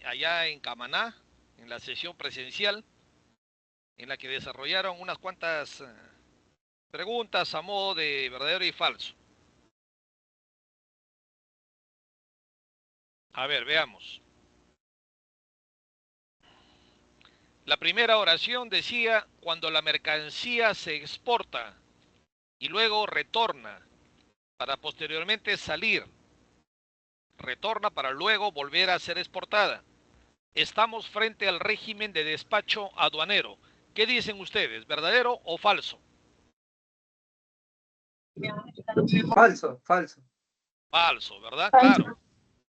allá en Camaná, en la sesión presencial, en la que desarrollaron unas cuantas preguntas a modo de verdadero y falso. A ver, veamos. La primera oración decía, cuando la mercancía se exporta y luego retorna para posteriormente salir, retorna para luego volver a ser exportada. Estamos frente al régimen de despacho aduanero. ¿Qué dicen ustedes, verdadero o falso? Falso, falso. Falso, ¿verdad? Claro,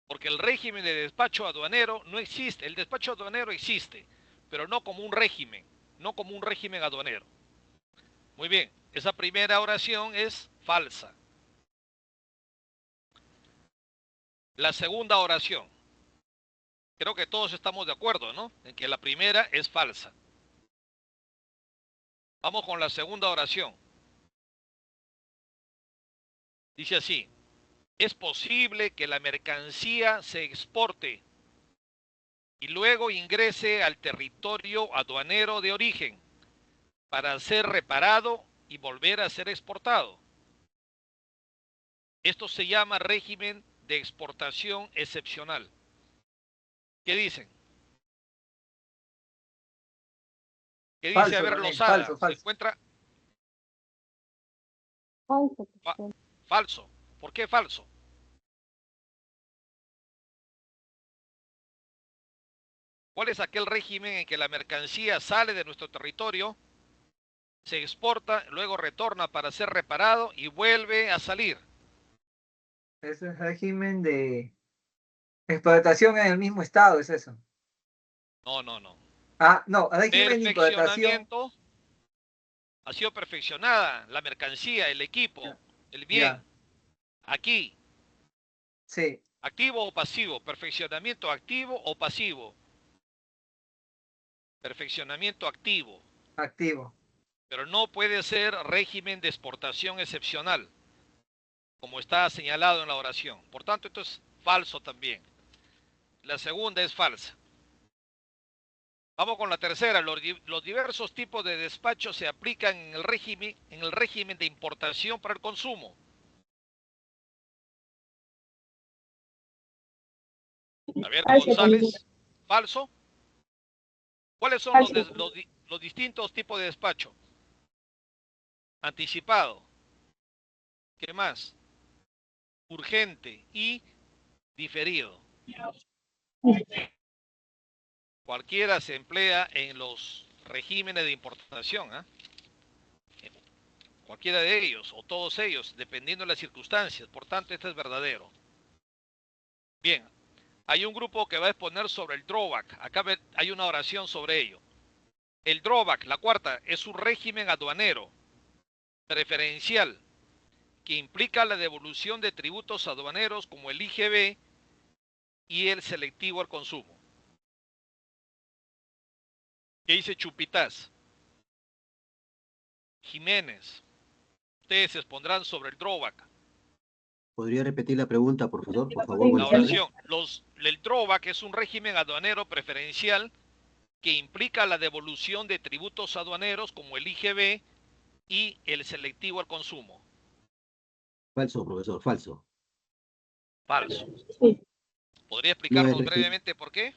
porque el régimen de despacho aduanero no existe. El despacho aduanero existe, pero no como un régimen, no como un régimen aduanero. Muy bien, esa primera oración es falsa. La segunda oración, creo que todos estamos de acuerdo, ¿no? En que la primera es falsa. Vamos con la segunda oración. Dice así, es posible que la mercancía se exporte y luego ingrese al territorio aduanero de origen para ser reparado y volver a ser exportado. Esto se llama régimen de exportación excepcional. ¿Qué dicen? ¿Qué dice? A Falso ver, también, Lozada, falso, ¿se falso. encuentra Falso, falso? ¿Por qué falso? ¿Cuál es aquel régimen en que la mercancía sale de nuestro territorio, se exporta, luego retorna para ser reparado y vuelve a salir? Ese es régimen de explotación en el mismo estado, es eso. No, no, no. Ah, no, régimen de importación. Perfeccionamiento. Ha sido perfeccionada la mercancía, el equipo, Ya, el bien. ya, Aquí, sí, activo o pasivo, perfeccionamiento activo o pasivo, perfeccionamiento activo, activo. pero no puede ser régimen de exportación excepcional, como está señalado en la oración. Por tanto, esto es falso también. La segunda es falsa. Vamos con la tercera. Los diversos tipos de despacho se aplican en el régimen de importación para el consumo. A ver, González, falso. ¿Cuáles son los distintos tipos de despacho? Anticipado. ¿Qué más? Urgente y diferido. Cualquiera se emplea en los regímenes de importación, cualquiera de ellos o todos ellos, dependiendo de las circunstancias. Por tanto, este es verdadero. Bien, hay un grupo que va a exponer sobre el drawback. Acá hay una oración sobre ello. El drawback, la cuarta, es un régimen aduanero preferencial que implica la devolución de tributos aduaneros como el IGB y el selectivo al consumo. ¿Qué dice Chupitas? Jiménez, ustedes se expondrán sobre el drawback. ¿Podría repetir la pregunta, por favor? Por favor, La buenas tardes. oración. El drawback es un régimen aduanero preferencial que implica la devolución de tributos aduaneros como el IGB y el selectivo al consumo. Falso, profesor, falso. Falso. ¿Podría No es, explicarnos brevemente por qué?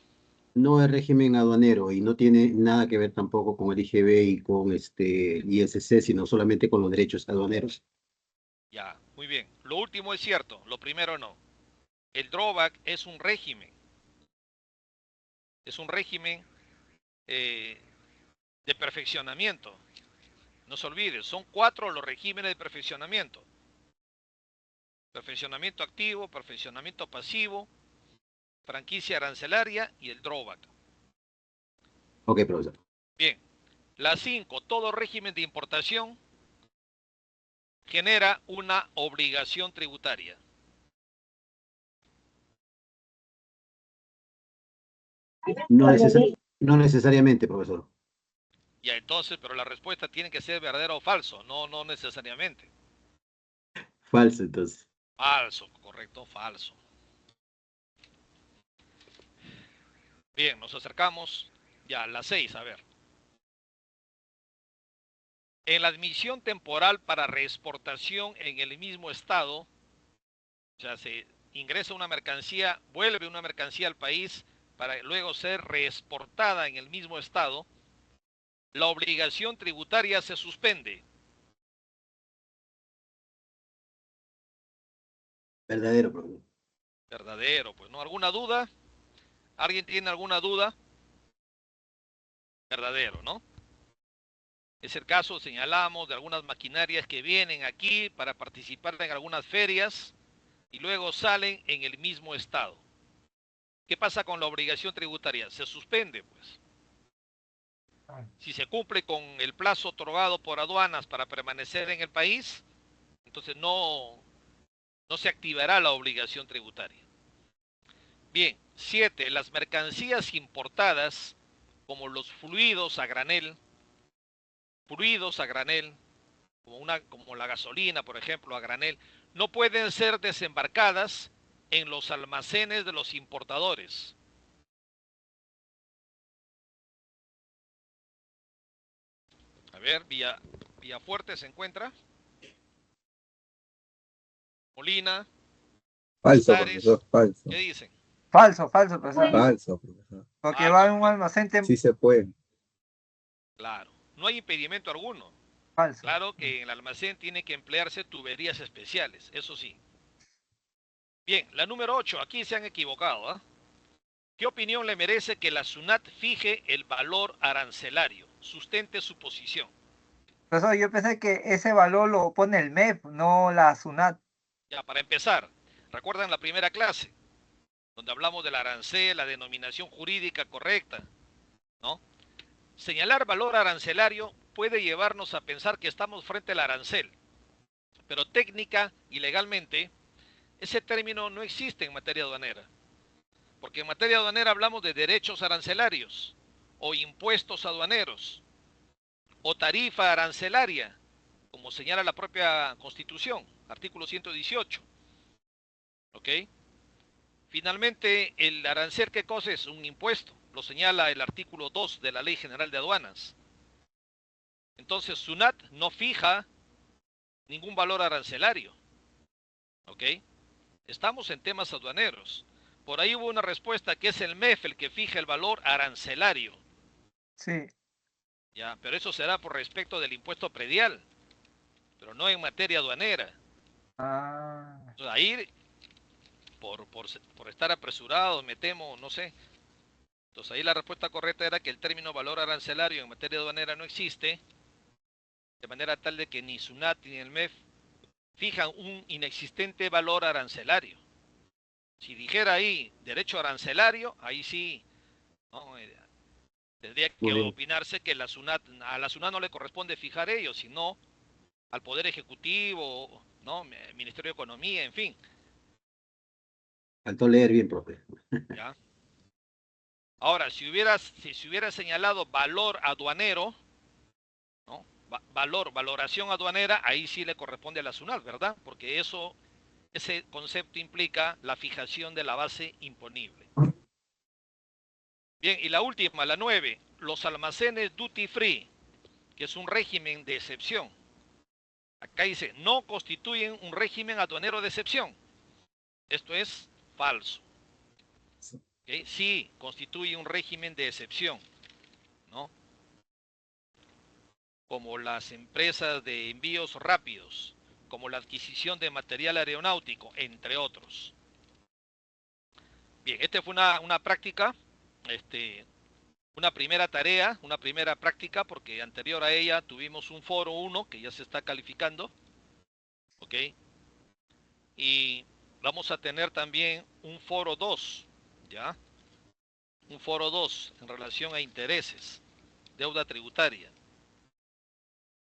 no es régimen aduanero y no tiene nada que ver tampoco con el IGB y con ISC, sino solamente con los derechos aduaneros. Ya, muy bien. Lo último es cierto, lo primero no. El drawback es un régimen eh, de perfeccionamiento. No se olvide, son 4 los regímenes de perfeccionamiento. Perfeccionamiento activo, perfeccionamiento pasivo, franquicia arancelaria y el drawback. Ok, profesor. Bien, la 5, todo régimen de importación genera una obligación tributaria. No necesariamente, profesor. Ya entonces, pero la respuesta tiene que ser verdadero o falso, no necesariamente. Falso, entonces. Falso, correcto, falso. Bien, nos acercamos ya a las 6, a ver. En la admisión temporal para reexportación en el mismo estado, o sea, se ingresa una mercancía, vuelve una mercancía al país para luego ser reexportada en el mismo estado, la obligación tributaria se suspende. Verdadero, profe. Verdadero, pues, ¿no? ¿Alguna duda? ¿Alguien tiene alguna duda? Verdadero, ¿no? Es el caso, señalamos, de algunas maquinarias que vienen aquí para participar en algunas ferias y luego salen en el mismo estado. ¿Qué pasa con la obligación tributaria? Se suspende, pues. Si se cumple con el plazo otorgado por aduanas para permanecer en el país, entonces no se activará la obligación tributaria. Bien, 7. Las mercancías importadas, como los fluidos a granel, como la gasolina, por ejemplo, a granel, no pueden ser desembarcadas en los almacenes de los importadores. A ver, Villafuerte se encuentra. Molina, Falso, Antares, profesor, falso. ¿qué dicen? Falso, falso, profesor. Falso, profesor. Porque va Falso. a un almacén Sí se puede. Claro, no hay impedimento alguno. falso. Claro que en el almacén tiene que emplearse tuberías especiales, eso sí. Bien, la número 8, aquí se han equivocado, ¿ah? ¿Qué opinión le merece que la SUNAT fije el valor arancelario? Sustente su posición. Profesor, yo pensé que ese valor lo pone el MEF, no la SUNAT. Ya, para empezar, ¿recuerdan la primera clase? Donde hablamos del arancel, la denominación jurídica correcta, ¿no? Señalar valor arancelario puede llevarnos a pensar que estamos frente al arancel, pero técnica y legalmente ese término no existe en materia aduanera, porque en materia aduanera hablamos de derechos arancelarios o impuestos aduaneros o tarifa arancelaria, como señala la propia Constitución, artículo 118. ¿Ok? Finalmente, el arancel, ¿qué cosa es? Un impuesto, lo señala el artículo 2 de la Ley General de Aduanas. Entonces, SUNAT no fija ningún valor arancelario. ¿Ok? Estamos en temas aduaneros. Por ahí hubo una respuesta que es el MEF el que fija el valor arancelario. Sí. Ya, pero eso será por respecto del impuesto predial, pero no en materia aduanera. Ah, Entonces, ahí, por estar apresurado, me temo, no sé. Entonces ahí la respuesta correcta era que el término valor arancelario en materia aduanera no existe, de manera tal de que ni SUNAT ni el MEF fijan un inexistente valor arancelario. Si dijera ahí derecho arancelario, ahí sí, ¿no? Tendría que Muy bien. opinarse que a la SUNAT no le corresponde fijar ello, sino al Poder Ejecutivo, ¿no? Ministerio de Economía, en fin. Faltó leer bien, profe. ¿Ya? Ahora, si se hubiera señalado valor aduanero, ¿no? Valoración aduanera, ahí sí le corresponde a la SUNAT, ¿verdad? Porque ese concepto implica la fijación de la base imponible. Bien, y la última, la 9, los almacenes duty free, que es un régimen de excepción. Acá dice, no constituyen un régimen aduanero de excepción. Esto es falso. ¿Okay? Sí, constituye un régimen de excepción, ¿no? Como las empresas de envíos rápidos, como la adquisición de material aeronáutico, entre otros. Bien, esta fue una práctica, una primera tarea, una primera práctica, porque anterior a ella tuvimos un foro 1 que ya se está calificando, ¿ok? Y vamos a tener también un foro 2, ¿ya? Un foro 2 en relación a intereses, deuda tributaria.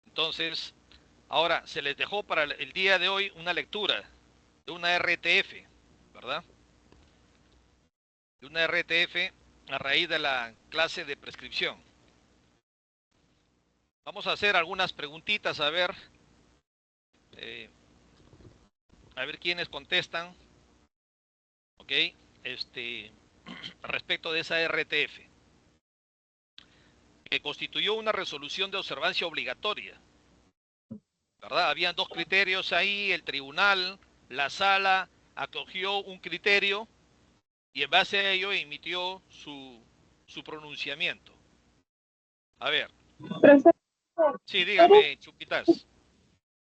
Entonces, ahora se les dejó para el día de hoy una lectura de una RTF, ¿verdad? De una RTF a raíz de la clase de prescripción. Vamos a hacer algunas preguntitas a ver quiénes contestan. Ok, respecto de esa RTF, que constituyó una resolución de observancia obligatoria, ¿verdad? Habían dos criterios ahí, el tribunal, la sala acogió un criterio y en base a ello emitió su pronunciamiento. A ver, Profesor, sí, dígame, Chupitas.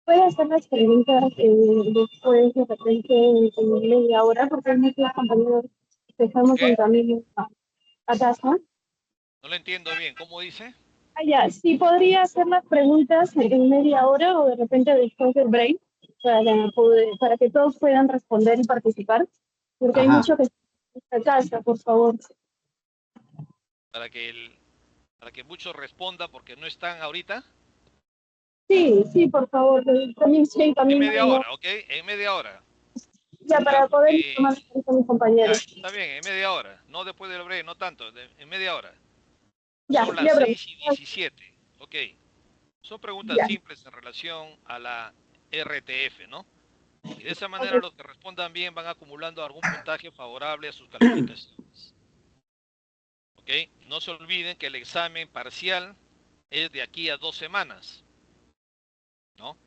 ¿puede hacer las preguntas después de repente en media hora? Porque hay muchos compañeros que estamos en ¿Qué? camino a casa. No lo entiendo bien, ¿cómo dice? Ah, ya, sí podría hacer las preguntas en media hora o de repente después del break para que todos puedan responder y participar, porque hay Ajá. muchos que están en casa, por favor. Para que, para que muchos respondan porque no están ahorita. Sí, sí, por favor. También sí, En también media no, hora, ¿ok? En media hora. ya Ya, para poder tomar con mis ya, compañeros. está bien, en media hora. No después del break, no tanto, en media hora. Ya, Son las ya, 6:17, ¿ok? Son preguntas ya. simples en relación a la RTF, ¿no? Y de esa manera Ok. los que respondan bien van acumulando algún puntaje favorable a sus calificaciones. ¿Ok? No se olviden que el examen parcial es de aquí a 2 semanas, ¿no?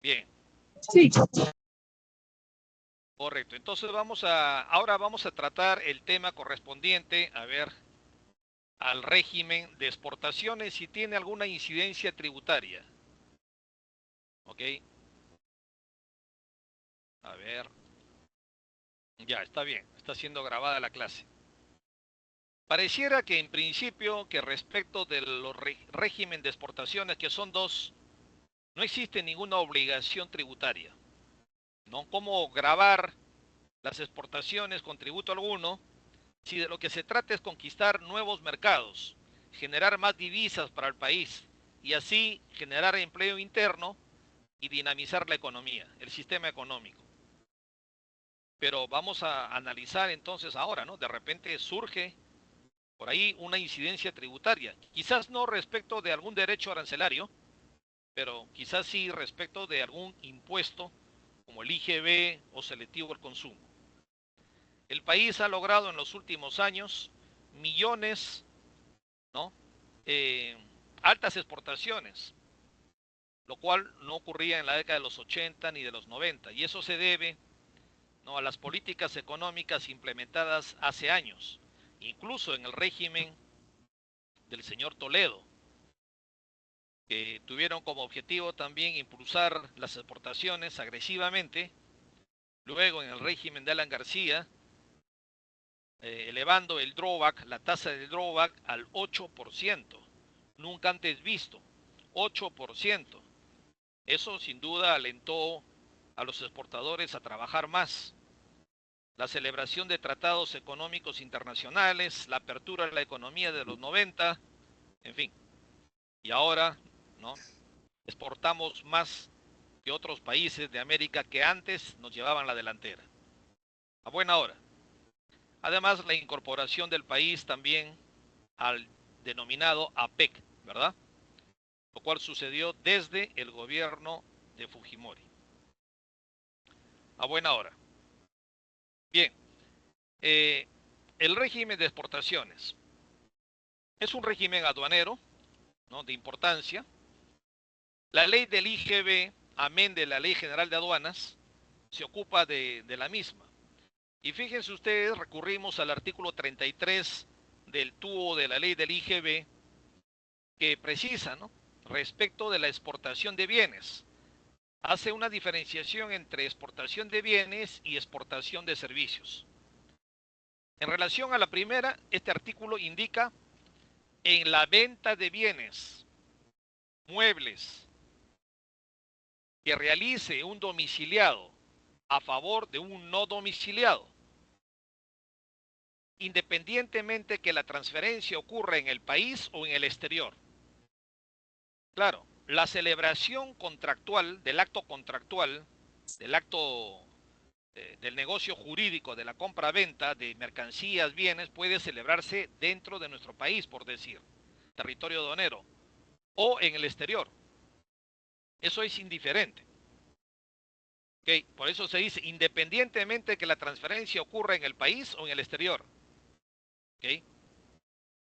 Bien, Sí. correcto. Entonces ahora vamos a tratar el tema correspondiente, a ver, al régimen de exportaciones si tiene alguna incidencia tributaria. ¿Ok? A ver, ya, está bien, está siendo grabada la clase. Pareciera que en principio que respecto de los régimen de exportaciones, que son dos, no existe ninguna obligación tributaria, ¿no? ¿Cómo grabar las exportaciones con tributo alguno si de lo que se trata es conquistar nuevos mercados, generar más divisas para el país y así generar empleo interno y dinamizar la economía, el sistema económico? Pero vamos a analizar entonces ahora, ¿no? De repente surge por ahí una incidencia tributaria, quizás no respecto de algún derecho arancelario, pero quizás sí respecto de algún impuesto como el IGB o selectivo al consumo. El país ha logrado en los últimos años millones, ¿no? Eh, altas exportaciones, lo cual no ocurría en la década de los 80 ni de los 90, y eso se debe, ¿no?, a las políticas económicas implementadas hace años, incluso en el régimen del señor Toledo, que tuvieron como objetivo también impulsar las exportaciones agresivamente. Luego en el régimen de Alan García, elevando el drawback, la tasa de drawback al 8%, nunca antes visto, 8%. Eso sin duda alentó a los exportadores a trabajar más. La celebración de tratados económicos internacionales, la apertura de la economía de los 90, en fin. Y ahora, ¿no?, exportamos más que otros países de América que antes nos llevaban la delantera. A buena hora. Además, la incorporación del país también al denominado APEC, ¿verdad? Lo cual sucedió desde el gobierno de Fujimori. A buena hora. Bien, el régimen de exportaciones es un régimen aduanero, ¿no?, de importancia. La ley del IGB, amén de la Ley General de Aduanas, se ocupa de la misma. Y fíjense ustedes, recurrimos al artículo 33 del TUO de la ley del IGB, que precisa, ¿no?, respecto de la exportación de bienes. Hace una diferenciación entre exportación de bienes y exportación de servicios. En relación a la primera, este artículo indica en la venta de bienes, muebles, que realice un domiciliado a favor de un no domiciliado, independientemente que la transferencia ocurra en el país o en el exterior. Claro, la celebración contractual, del acto contractual, del acto del negocio jurídico de la compra-venta de mercancías, bienes, puede celebrarse dentro de nuestro país, por decir, territorio aduanero, o en el exterior. Eso es indiferente. ¿Ok? Por eso se dice, independientemente de que la transferencia ocurra en el país o en el exterior. ¿Ok?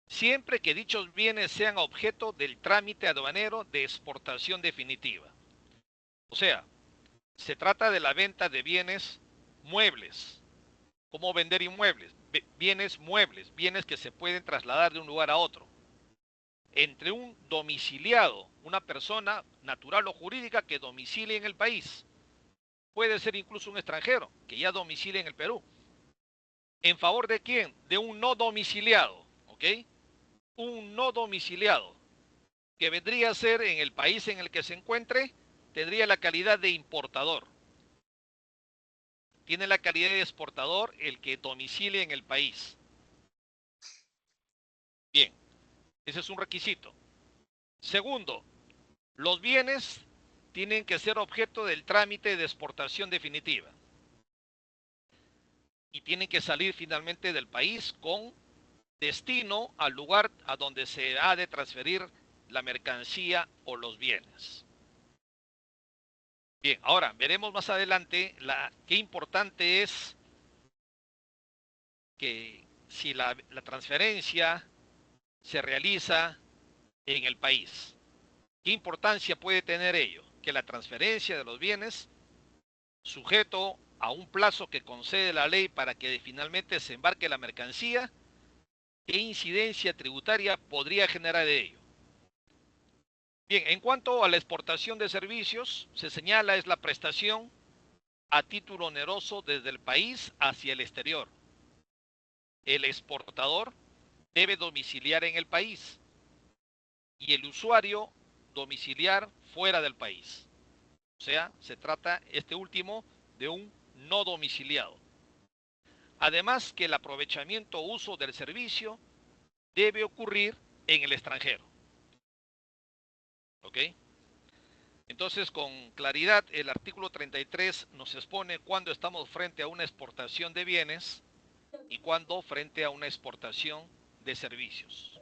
Siempre que dichos bienes sean objeto del trámite aduanero de exportación definitiva. O sea, se trata de la venta de bienes muebles. ¿Cómo vender inmuebles? Bienes muebles, bienes que se pueden trasladar de un lugar a otro. Entre un domiciliado, una persona natural o jurídica que domicilie en el país. Puede ser incluso un extranjero que ya domicilie en el Perú. ¿En favor de quién? De un no domiciliado, ¿ok? Un no domiciliado, que vendría a ser en el país en el que se encuentre, tendría la calidad de importador. Tiene la calidad de exportador el que domicilie en el país. Bien, ese es un requisito. Segundo, los bienes tienen que ser objeto del trámite de exportación definitiva. Y tienen que salir finalmente del país con destino al lugar a donde se ha de transferir la mercancía o los bienes. Bien, ahora veremos más adelante qué importante es que si la transferencia se realiza en el país. ¿Qué importancia puede tener ello? Que la transferencia de los bienes, sujeto a un plazo que concede la ley para que finalmente se embarque la mercancía, ¿qué incidencia tributaria podría generar de ello? Bien, en cuanto a la exportación de servicios, se señala es la prestación a título oneroso desde el país hacia el exterior. El exportador debe domiciliar en el país y el usuario domiciliar fuera del país. O sea, se trata este último de un no domiciliado. Además que el aprovechamiento o uso del servicio debe ocurrir en el extranjero. ¿Ok? Entonces, con claridad, el artículo 33 nos expone cuándo estamos frente a una exportación de bienes y cuándo frente a una exportación de servicios.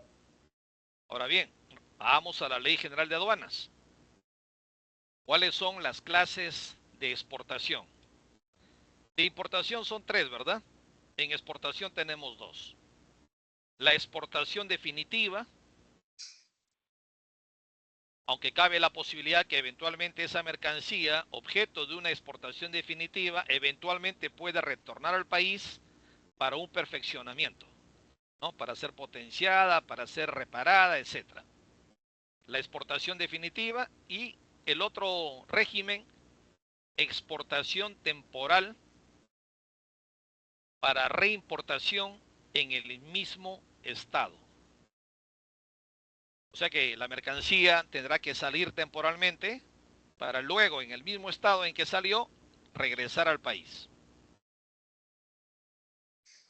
Ahora bien, vamos a la Ley General de Aduanas. ¿Cuáles son las clases de exportación? De importación son tres, ¿verdad? En exportación tenemos dos. La exportación definitiva, aunque cabe la posibilidad que eventualmente esa mercancía, objeto de una exportación definitiva, eventualmente pueda retornar al país para un perfeccionamiento, ¿no? Para ser potenciada, para ser reparada, etc. La exportación definitiva y el otro régimen, exportación temporal para reimportación en el mismo estado. O sea que la mercancía tendrá que salir temporalmente para luego, en el mismo estado en que salió, regresar al país.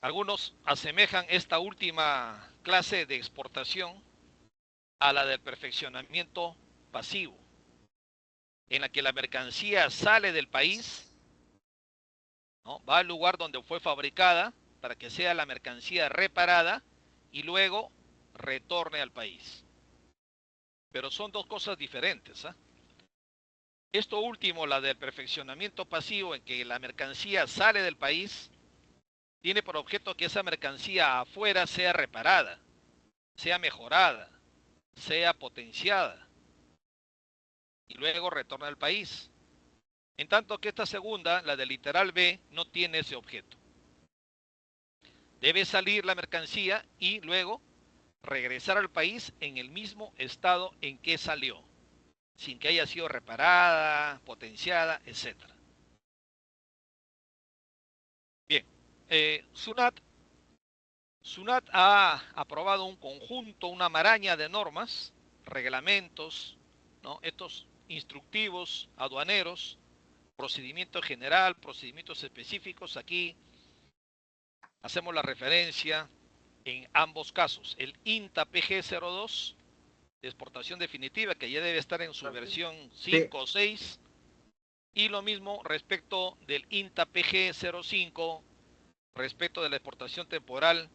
Algunos asemejan esta última clase de exportación a la del perfeccionamiento pasivo, en la que la mercancía sale del país, ¿no? Va al lugar donde fue fabricada para que sea la mercancía reparada y luego retorne al país. Pero son dos cosas diferentes, ¿eh? Esto último, la del perfeccionamiento pasivo, en que la mercancía sale del país, tiene por objeto que esa mercancía afuera sea reparada, sea mejorada, sea potenciada y luego retorna al país. En tanto que esta segunda, la del literal B, no tiene ese objeto. Debe salir la mercancía y luego regresar al país en el mismo estado en que salió, sin que haya sido reparada, potenciada, etc. Bien, SUNAT ha aprobado un conjunto, una maraña de normas, reglamentos, ¿no? Estos instructivos aduaneros, procedimiento general, procedimientos específicos. Aquí hacemos la referencia en ambos casos. El INTA PG02, de exportación definitiva, que ya debe estar en su versión 5 o 6. Y lo mismo respecto del INTA PG05, respecto de la exportación temporal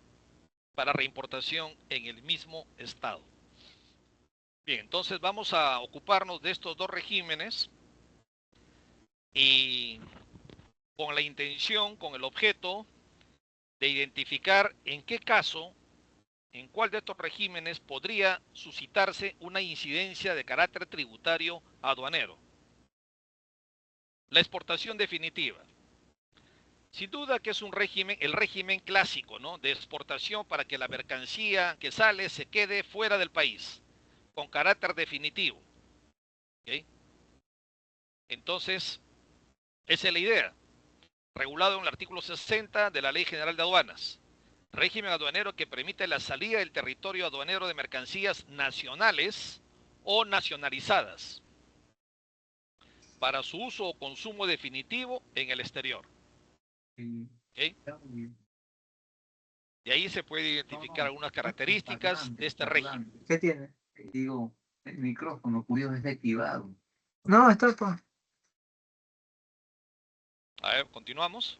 para reimportación en el mismo estado. Bien, entonces vamos a ocuparnos de estos dos regímenes y con la intención, con el objeto de identificar en qué caso, en cuál de estos regímenes podría suscitarse una incidencia de carácter tributario aduanero. La exportación definitiva. Sin duda que es un régimen, el régimen clásico, ¿no?, de exportación para que la mercancía que sale se quede fuera del país, con carácter definitivo. ¿Okay? Entonces, esa es la idea, regulado en el artículo 60 de la Ley General de Aduanas. Régimen aduanero que permite la salida del territorio aduanero de mercancías nacionales o nacionalizadas para su uso o consumo definitivo en el exterior. ¿Okay? Y ahí se puede identificar algunas características de este régimen. ¿Qué tiene? Digo, el micrófono cuyo es desactivado. No, está pa. A ver, continuamos.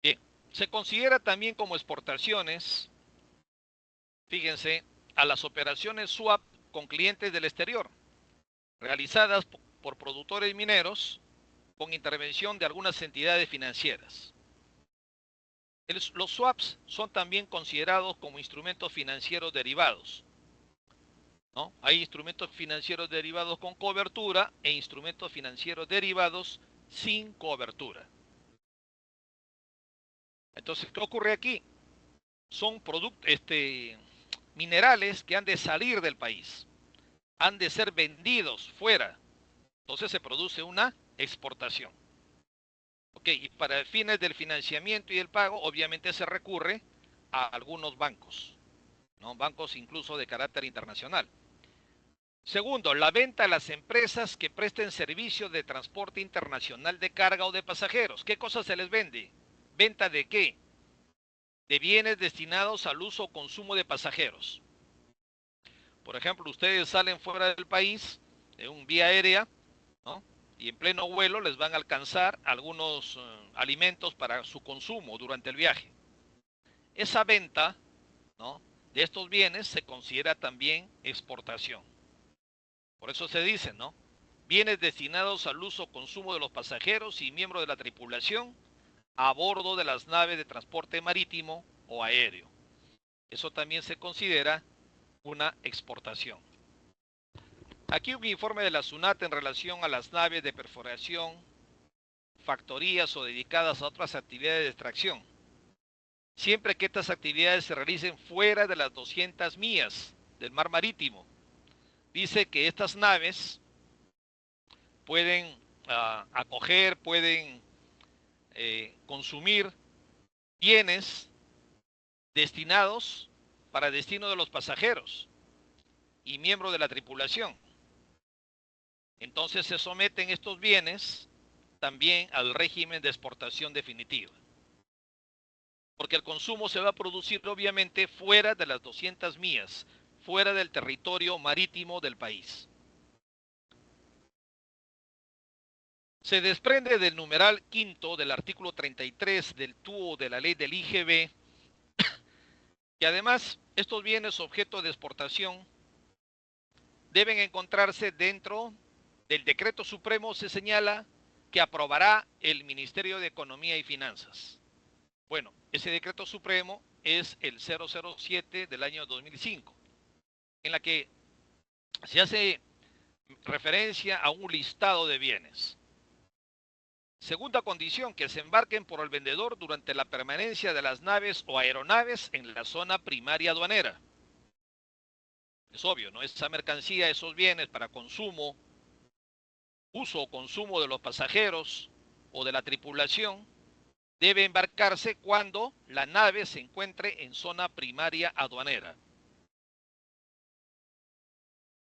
Bien, se considera también como exportaciones, fíjense, a las operaciones swap con clientes del exterior, realizadas por productores mineros con intervención de algunas entidades financieras. Los swaps son también considerados como instrumentos financieros derivados, ¿no? Hay instrumentos financieros derivados con cobertura e instrumentos financieros derivados sin cobertura. Entonces, ¿qué ocurre aquí? Son minerales que han de salir del país, han de ser vendidos fuera. Entonces se produce una exportación. Ok, y para fines del financiamiento y del pago, obviamente se recurre a algunos bancos, ¿no? Bancos incluso de carácter internacional. Segundo, la venta a las empresas que presten servicios de transporte internacional de carga o de pasajeros. ¿Qué cosas se les vende? ¿Venta de qué? De bienes destinados al uso o consumo de pasajeros. Por ejemplo, ustedes salen fuera del país en un vía aérea, ¿no?, y en pleno vuelo les van a alcanzar algunos alimentos para su consumo durante el viaje. Esa venta, ¿no?, de estos bienes se considera también exportación. Por eso se dice, ¿no?, bienes destinados al uso o consumo de los pasajeros y miembros de la tripulación a bordo de las naves de transporte marítimo o aéreo. Eso también se considera una exportación. Aquí un informe de la SUNAT en relación a las naves de perforación, factorías o dedicadas a otras actividades de extracción. Siempre que estas actividades se realicen fuera de las 200 millas del mar marítimo. Dice que estas naves pueden acoger, pueden consumir bienes destinados para destino de los pasajeros y miembros de la tripulación. Entonces se someten estos bienes también al régimen de exportación definitiva. Porque el consumo se va a producir obviamente fuera de las 200 millas, fuera del territorio marítimo del país. Se desprende del numeral quinto del artículo 33 del TUO de la ley del IGB, que además estos bienes objeto de exportación deben encontrarse dentro del decreto supremo. Se señala que aprobará el Ministerio de Economía y Finanzas. Bueno, ese decreto supremo es el 007 del año 2005, en la que se hace referencia a un listado de bienes. Segunda condición, que se embarquen por el vendedor durante la permanencia de las naves o aeronaves en la zona primaria aduanera. Es obvio, ¿no? Esa mercancía, esos bienes para consumo, uso o consumo de los pasajeros o de la tripulación, debe embarcarse cuando la nave se encuentre en zona primaria aduanera.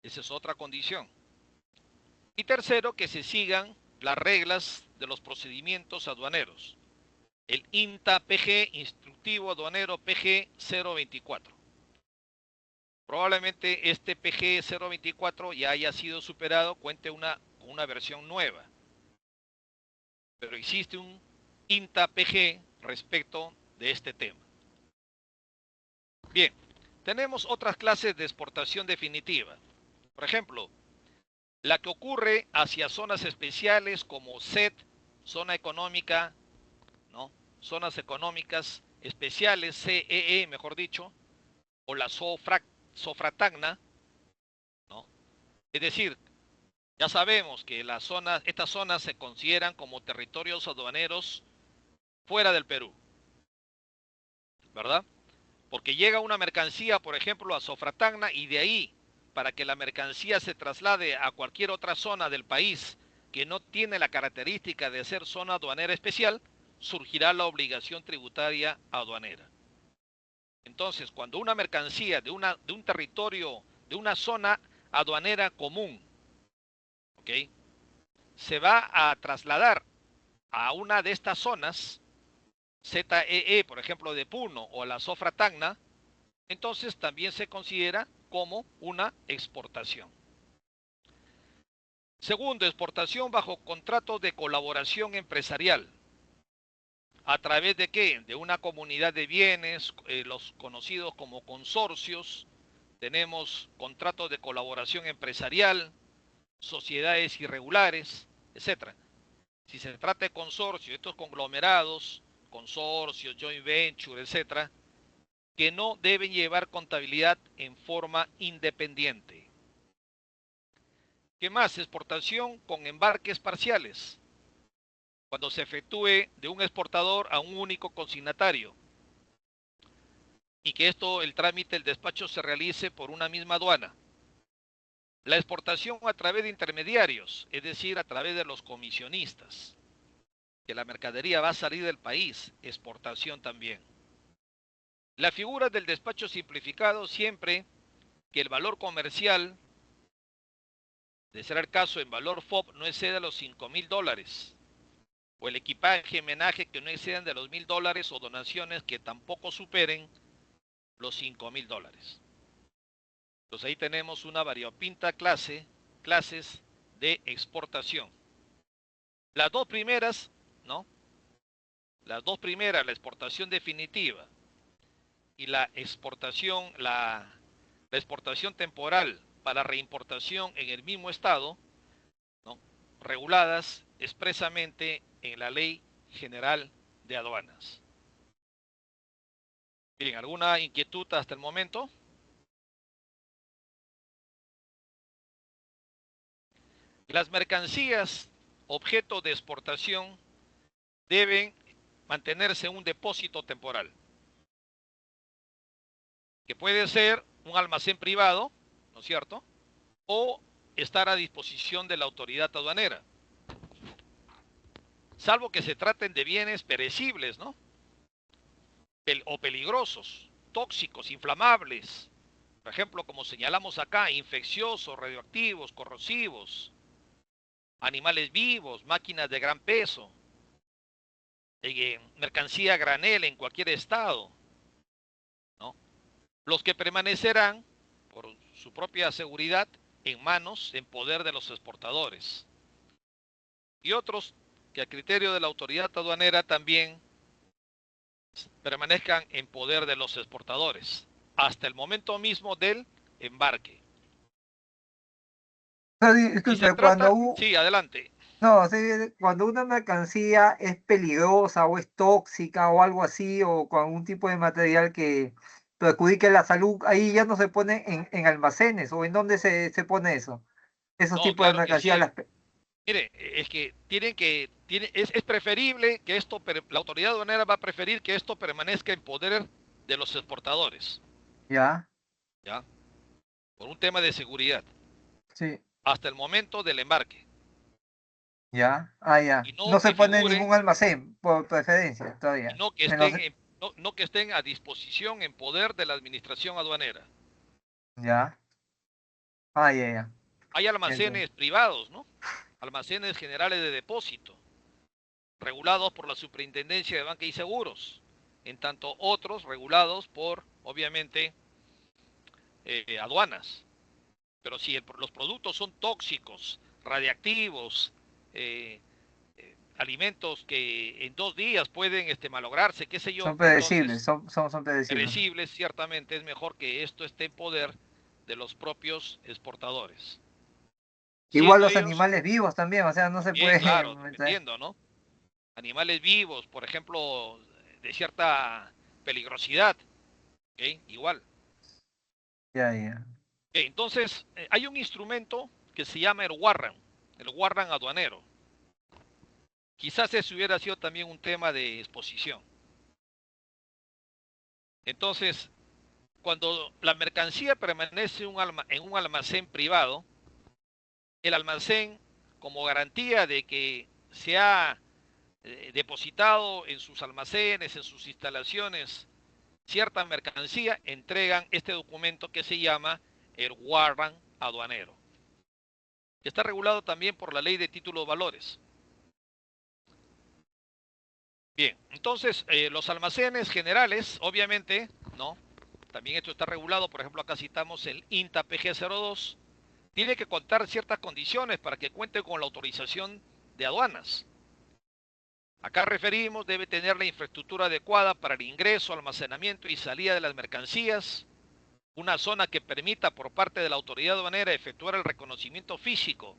Esa es otra condición. Y tercero, que se sigan las reglas de los procedimientos aduaneros. El INTA PG, Instructivo Aduanero PG 024. Probablemente este PG 024 ya haya sido superado, cuente una versión nueva. Pero existe un INTA PG respecto de este tema. Bien, tenemos otras clases de exportación definitiva. Por ejemplo, La que ocurre hacia zonas especiales como ZET, zona económica, ¿no? Zonas económicas especiales, CEE, mejor dicho, o la Sofratagna, ¿no? Es decir, ya sabemos que estas zonas se consideran como territorios aduaneros fuera del Perú, ¿verdad? Porque llega una mercancía, por ejemplo, a Sofratagna y de ahí, para que la mercancía se traslade a cualquier otra zona del país que no tiene la característica de ser zona aduanera especial, surgirá la obligación tributaria aduanera. Entonces, cuando una mercancía de un territorio, de una zona aduanera común, ¿ok?, se va a trasladar a una de estas zonas, ZEE, por ejemplo, de Puno o a la Sofratagna, entonces también se considera como una exportación. Segundo, exportación bajo contrato de colaboración empresarial. ¿A través de qué? De una comunidad de bienes, los conocidos como consorcios. Tenemos contratos de colaboración empresarial, sociedades irregulares, etc. Si se trata de consorcios, estos conglomerados, consorcios, joint venture, etc., que no deben llevar contabilidad en forma independiente. ¿Qué más? Exportación con embarques parciales. Cuando se efectúe de un exportador a un único consignatario y que el trámite, el despacho se realice por una misma aduana. La exportación a través de intermediarios, es decir, a través de los comisionistas, que la mercadería va a salir del país, exportación también. La figura del despacho simplificado siempre que el valor comercial, de ser el caso en valor FOB, no exceda los $5.000, o el equipaje, menaje que no excedan de los $1.000, o donaciones que tampoco superen los $5.000. Entonces ahí tenemos una variopinta clases de exportación. Las dos primeras, ¿no? Las dos primeras, la exportación definitiva y la exportación temporal para reimportación en el mismo estado, ¿no?, reguladas expresamente en la Ley General de Aduanas. Bien, ¿alguna inquietud hasta el momento? Las mercancías objeto de exportación deben mantenerse en un depósito temporal, que puede ser un almacén privado, ¿no es cierto?, o estar a disposición de la autoridad aduanera, salvo que se traten de bienes perecibles, ¿no?, o peligrosos, tóxicos, inflamables, por ejemplo, como señalamos acá, infecciosos, radioactivos, corrosivos, animales vivos, máquinas de gran peso, mercancía granel en cualquier estado, ¿no? Los que permanecerán, por su propia seguridad, en poder de los exportadores. Y otros que a criterio de la autoridad aduanera también permanezcan en poder de los exportadores, hasta el momento mismo del embarque. Si se trata, sí, adelante. No, cuando una mercancía es peligrosa o es tóxica o algo así, o con algún tipo de material que perjudique la salud, ahí ya no se pone en almacenes, o en dónde se pone eso. Esos No, tipos de claro que mercancías. sí. Mire, es que es preferible que la autoridad aduanera va a preferir que esto permanezca en poder de los exportadores. Ya. ¿Ya? Por un tema de seguridad. Sí. Hasta el momento del embarque. Ya. Ah, ya. Y No se pone en ningún almacén, por preferencia, todavía. Y no que estén a disposición, en poder de la administración aduanera. Ya. Ah, ya. Hay almacenes privados, ¿no? Almacenes generales de depósito, regulados por la Superintendencia de Banca y Seguros, en tanto otros regulados por, obviamente, aduanas. Pero si los productos son tóxicos, radiactivos, alimentos que en 2 días pueden malograrse, qué sé yo. Son predecibles, entonces, son predecibles. Predecibles, ciertamente es mejor que esto esté en poder de los propios exportadores. Igual siendo los ellos, animales vivos también, o sea, no se bien, puede claro, meter. dependiendo, ¿no? Animales vivos, por ejemplo, de cierta peligrosidad, ¿ok? Igual. Ya, ya. Ok, entonces, hay un instrumento que se llama el warrant aduanero. Quizás ese hubiera sido también un tema de exposición. Entonces, cuando la mercancía permanece en un almacén privado, el almacén, como garantía de que se ha depositado en sus almacenes, en sus instalaciones, cierta mercancía, entregan este documento que se llama el warrant aduanero. Está regulado también por la ley de títulos de valores. Bien, entonces los almacenes generales, obviamente, ¿no? También esto está regulado, por ejemplo, acá citamos el INTA PG02, tiene que contar ciertas condiciones para que cuente con la autorización de aduanas. Acá referimos, debe tener la infraestructura adecuada para el ingreso, almacenamiento y salida de las mercancías, una zona que permita por parte de la autoridad aduanera efectuar el reconocimiento físico,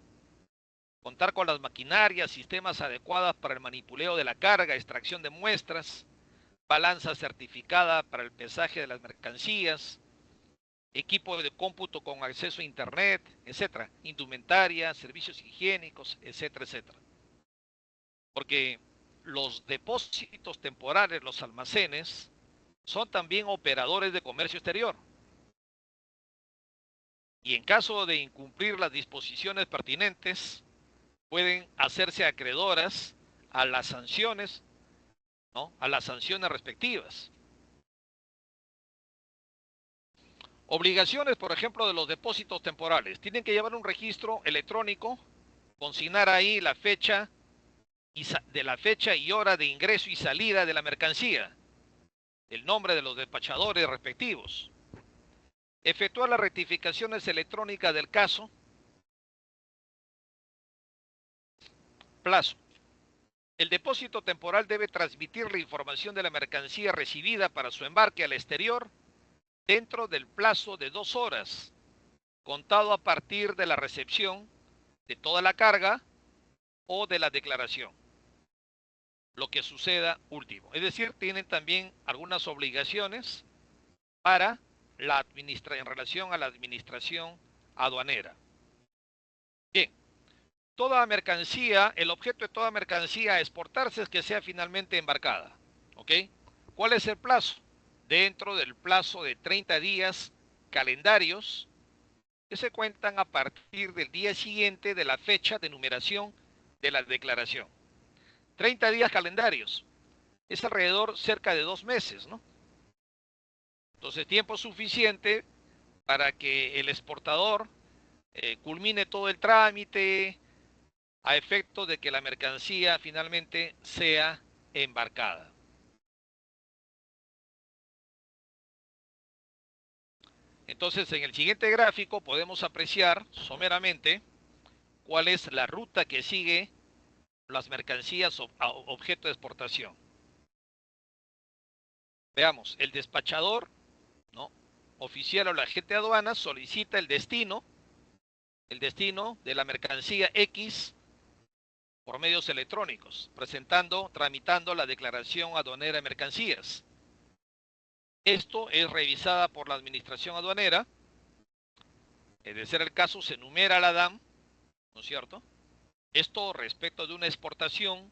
contar con las maquinarias, sistemas adecuados para el manipuleo de la carga, extracción de muestras, balanza certificada para el pesaje de las mercancías, equipo de cómputo con acceso a internet, etcétera, indumentaria, servicios higiénicos, etcétera, etcétera. Porque los depósitos temporales, los almacenes, son también operadores de comercio exterior. Y en caso de incumplir las disposiciones pertinentes, pueden hacerse acreedoras a las sanciones, ¿no? A las sanciones respectivas. Obligaciones, por ejemplo, de los depósitos temporales. Tienen que llevar un registro electrónico, consignar ahí la fecha y hora de ingreso y salida de la mercancía, el nombre de los despachadores respectivos. Efectuar las rectificaciones electrónicas del caso. Plazo. El depósito temporal debe transmitir la información de la mercancía recibida para su embarque al exterior dentro del plazo de 2 horas, contado a partir de la recepción de toda la carga o de la declaración, lo que suceda último. Es decir, tienen también algunas obligaciones para en relación a la administración aduanera. Bien, toda mercancía, el objeto de toda mercancía a exportarse es que sea finalmente embarcada. ¿Ok? ¿Cuál es el plazo? Dentro del plazo de 30 días calendarios que se cuentan a partir del día siguiente de la fecha de numeración de la declaración. 30 días calendarios. Es alrededor cerca de 2 meses, ¿no? Entonces, tiempo suficiente para que el exportador culmine todo el trámite a efecto de que la mercancía finalmente sea embarcada. Entonces, en el siguiente gráfico podemos apreciar someramente cuál es la ruta que sigue las mercancías objeto de exportación. Veamos, el despachador, ¿no? Oficial o el agente de aduanas solicita el destino de la mercancía X por medios electrónicos, tramitando la declaración aduanera de mercancías. Esto es revisada por la administración aduanera. De ser el caso, se enumera la DAM, ¿no es cierto? Esto respecto de una exportación,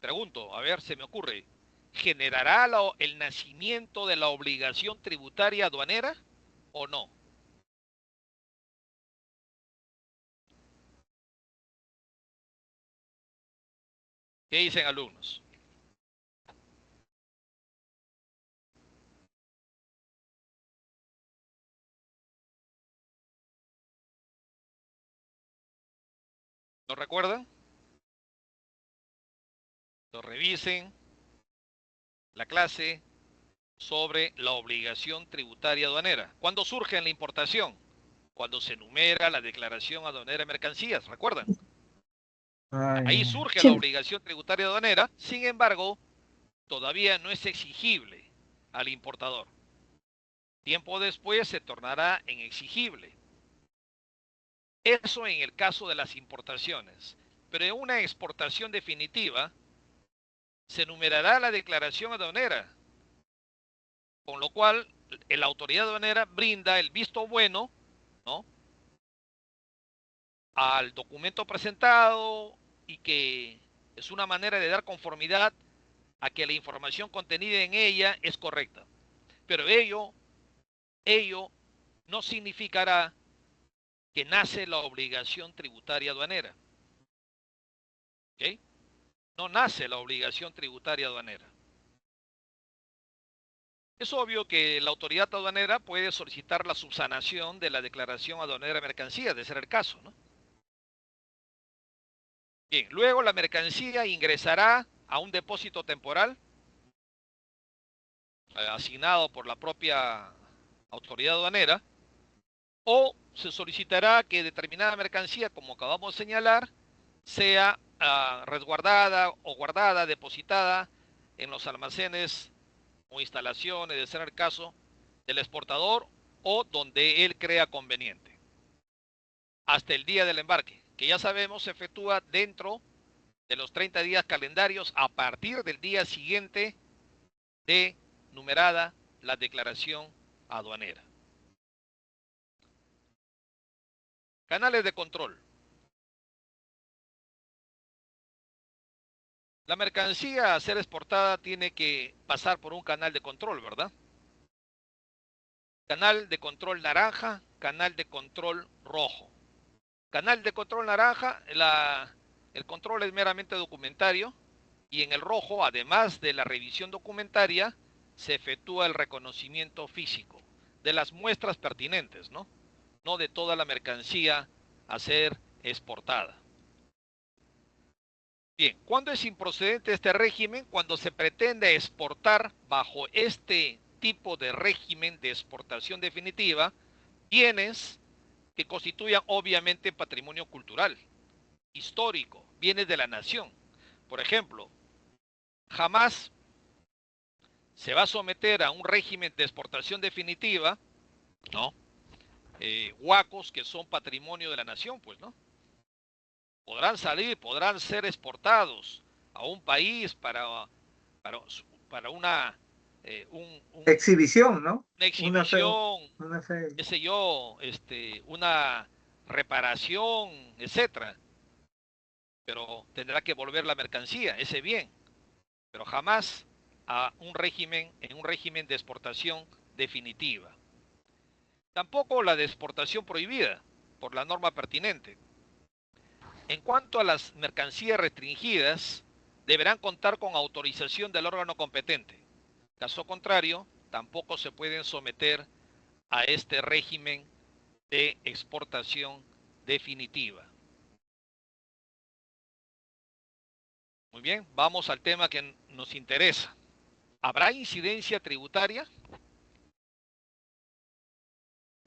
pregunto, a ver, se me ocurre, ¿generará el nacimiento de la obligación tributaria aduanera o no? ¿Qué dicen alumnos? ¿No recuerdan? Lo revisen la clase sobre la obligación tributaria aduanera. ¿Cuándo surge en la importación? Cuando se enumera la declaración aduanera de mercancías, ¿recuerdan? Ahí Ay, surge la Sí. obligación tributaria aduanera, sin embargo, todavía no es exigible al importador. Tiempo después se tornará en exigible. Eso en el caso de las importaciones. Pero en una exportación definitiva, se enumerará la declaración aduanera, con lo cual la autoridad aduanera brinda el visto bueno, ¿no?, al documento presentado, y que es una manera de dar conformidad a que la información contenida en ella es correcta. Pero ello no significará que nace la obligación tributaria aduanera. ¿Ok? No nace la obligación tributaria aduanera. Es obvio que la autoridad aduanera puede solicitar la subsanación de la declaración aduanera de mercancía, de ser el caso, ¿no? Bien, luego la mercancía ingresará a un depósito temporal asignado por la propia autoridad aduanera, o se solicitará que determinada mercancía, como acabamos de señalar, sea resguardada o guardada, depositada en los almacenes o instalaciones, de ser el caso, del exportador, o donde él crea conveniente, hasta el día del embarque, que ya sabemos se efectúa dentro de los 30 días calendarios a partir del día siguiente de numerada la declaración aduanera. Canales de control. La mercancía a ser exportada tiene que pasar por un canal de control, ¿verdad? Canal de control naranja, canal de control rojo. Canal de control naranja, el control es meramente documentario, y en el rojo, además de la revisión documentaria, se efectúa el reconocimiento físico de las muestras pertinentes, ¿no? No de toda la mercancía a ser exportada. Bien, ¿cuándo es improcedente este régimen? Cuando se pretende exportar bajo este tipo de régimen de exportación definitiva bienes que constituyan obviamente patrimonio cultural, histórico, bienes de la nación. Por ejemplo, jamás se va a someter a un régimen de exportación definitiva, ¿no?, huacos que son patrimonio de la nación, pues, ¿no? Podrán salir, podrán ser exportados a un país para, para una, Exhibición, ¿no? una exhibición, Una fe. qué sé yo, una reparación, etcétera. Pero tendrá que volver la mercancía, ese bien, pero jamás a un régimen, en un régimen de exportación definitiva. Tampoco la de exportación prohibida por la norma pertinente. En cuanto a las mercancías restringidas, deberán contar con autorización del órgano competente. Caso contrario, tampoco se pueden someter a este régimen de exportación definitiva. Muy bien, vamos al tema que nos interesa. ¿Habrá incidencia tributaria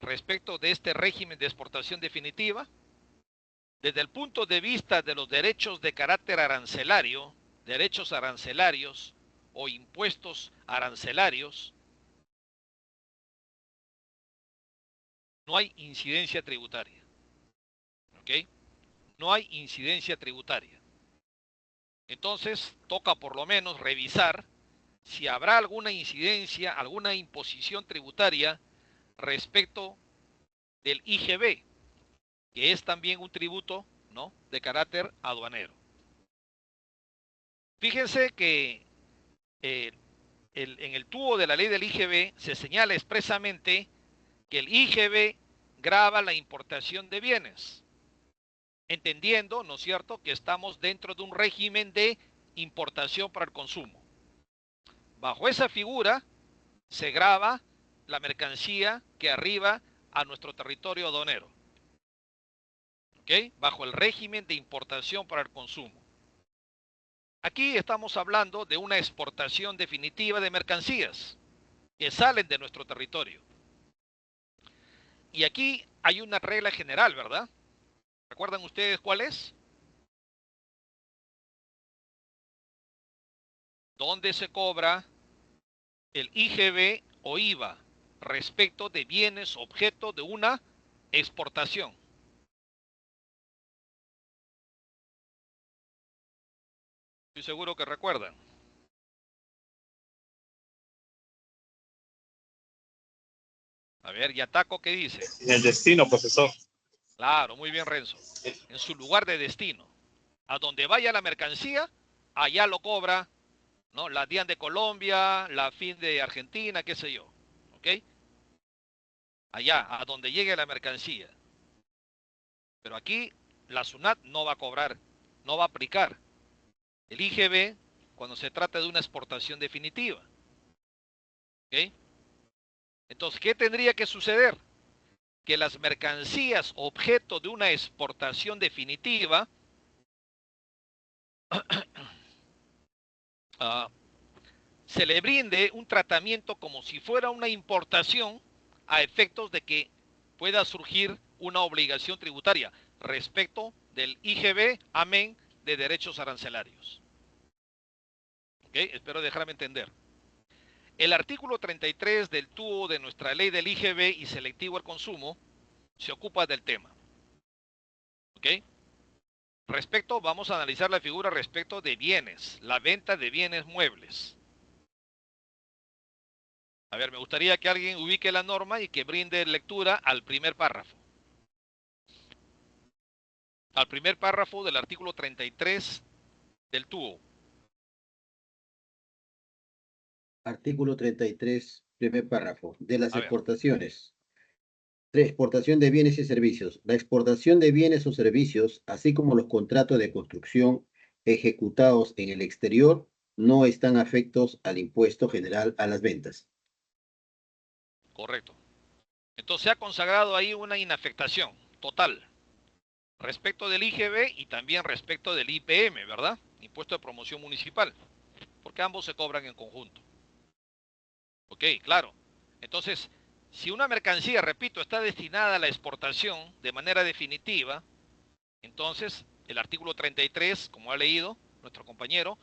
respecto de este régimen de exportación definitiva? Desde el punto de vista de los derechos de carácter arancelario, derechos arancelarios o impuestos arancelarios, no hay incidencia tributaria. ¿Ok? No hay incidencia tributaria. Entonces, toca por lo menos revisar si habrá alguna incidencia, alguna imposición tributaria respecto del IGB, que es también un tributo, ¿no?, de carácter aduanero. Fíjense que en el tubo de la ley del IGB se señala expresamente que el IGB grava la importación de bienes, entendiendo, ¿no es cierto?, que estamos dentro de un régimen de importación para el consumo. Bajo esa figura se grava la mercancía que arriba a nuestro territorio aduanero, ¿ok?, bajo el régimen de importación para el consumo. Aquí estamos hablando de una exportación definitiva de mercancías que salen de nuestro territorio. Y aquí hay una regla general, ¿verdad? ¿Recuerdan ustedes cuál es? ¿Dónde se cobra el IGB o IVA respecto de bienes objeto de una exportación? Estoy seguro que recuerdan. A ver, Yataco, ¿qué dice? En el destino, profesor. Claro, muy bien, Renzo. En su lugar de destino. A donde vaya la mercancía, allá lo cobra, ¿no? La DIAN de Colombia, la FIN de Argentina, qué sé yo. ¿Ok? Allá, a donde llegue la mercancía. Pero aquí la SUNAT no va a cobrar, no va a aplicar el IGB cuando se trata de una exportación definitiva. ¿Ok? Entonces, ¿qué tendría que suceder? Que las mercancías objeto de una exportación definitiva se le brinde un tratamiento como si fuera una importación a efectos de que pueda surgir una obligación tributaria respecto del IGB, amén, de derechos arancelarios. ¿Ok? Espero dejarme entender. El artículo 33 del TUO de nuestra ley del IGB y selectivo al consumo se ocupa del tema. ¿Ok? Vamos a analizar la figura respecto de bienes, la venta de bienes muebles. A ver, me gustaría que alguien ubique la norma y que brinde lectura al primer párrafo. Al primer párrafo del artículo 33 del TUO. Artículo 33, primer párrafo. De las A ver. exportaciones. 3. Exportación de bienes y servicios. La exportación de bienes o servicios, así como los contratos de construcción ejecutados en el exterior, no están afectos al impuesto general a las ventas. Correcto. Entonces se ha consagrado ahí una inafectación total respecto del IGB y también respecto del IPM, ¿verdad? Impuesto de promoción municipal, porque ambos se cobran en conjunto. Ok, claro. Entonces, si una mercancía, repito, está destinada a la exportación de manera definitiva, entonces el artículo 33, como ha leído nuestro compañero,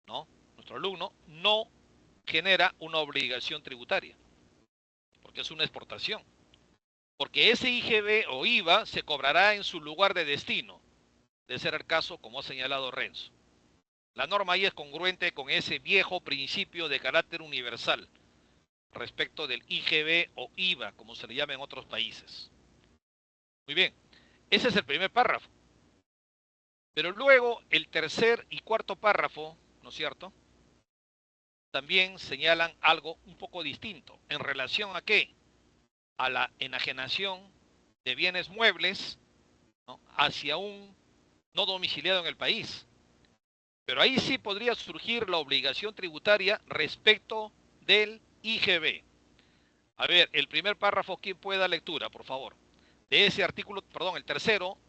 ¿no? Nuestro alumno, no genera una obligación tributaria, porque es una exportación. Porque ese IGB o IVA se cobrará en su lugar de destino, de ser el caso como ha señalado Renzo. La norma ahí es congruente con ese viejo principio de carácter universal respecto del IGB o IVA, como se le llama en otros países. Muy bien, ese es el primer párrafo. Pero luego el tercer y cuarto párrafo, ¿no es cierto?, también señalan algo un poco distinto. ¿En relación a qué? A la enajenación de bienes muebles, ¿no?, hacia un no domiciliado en el país. Pero ahí sí podría surgir la obligación tributaria respecto del IGB. A ver, el primer párrafo, ¿quién puede dar lectura, por favor? De ese artículo, perdón, el tercero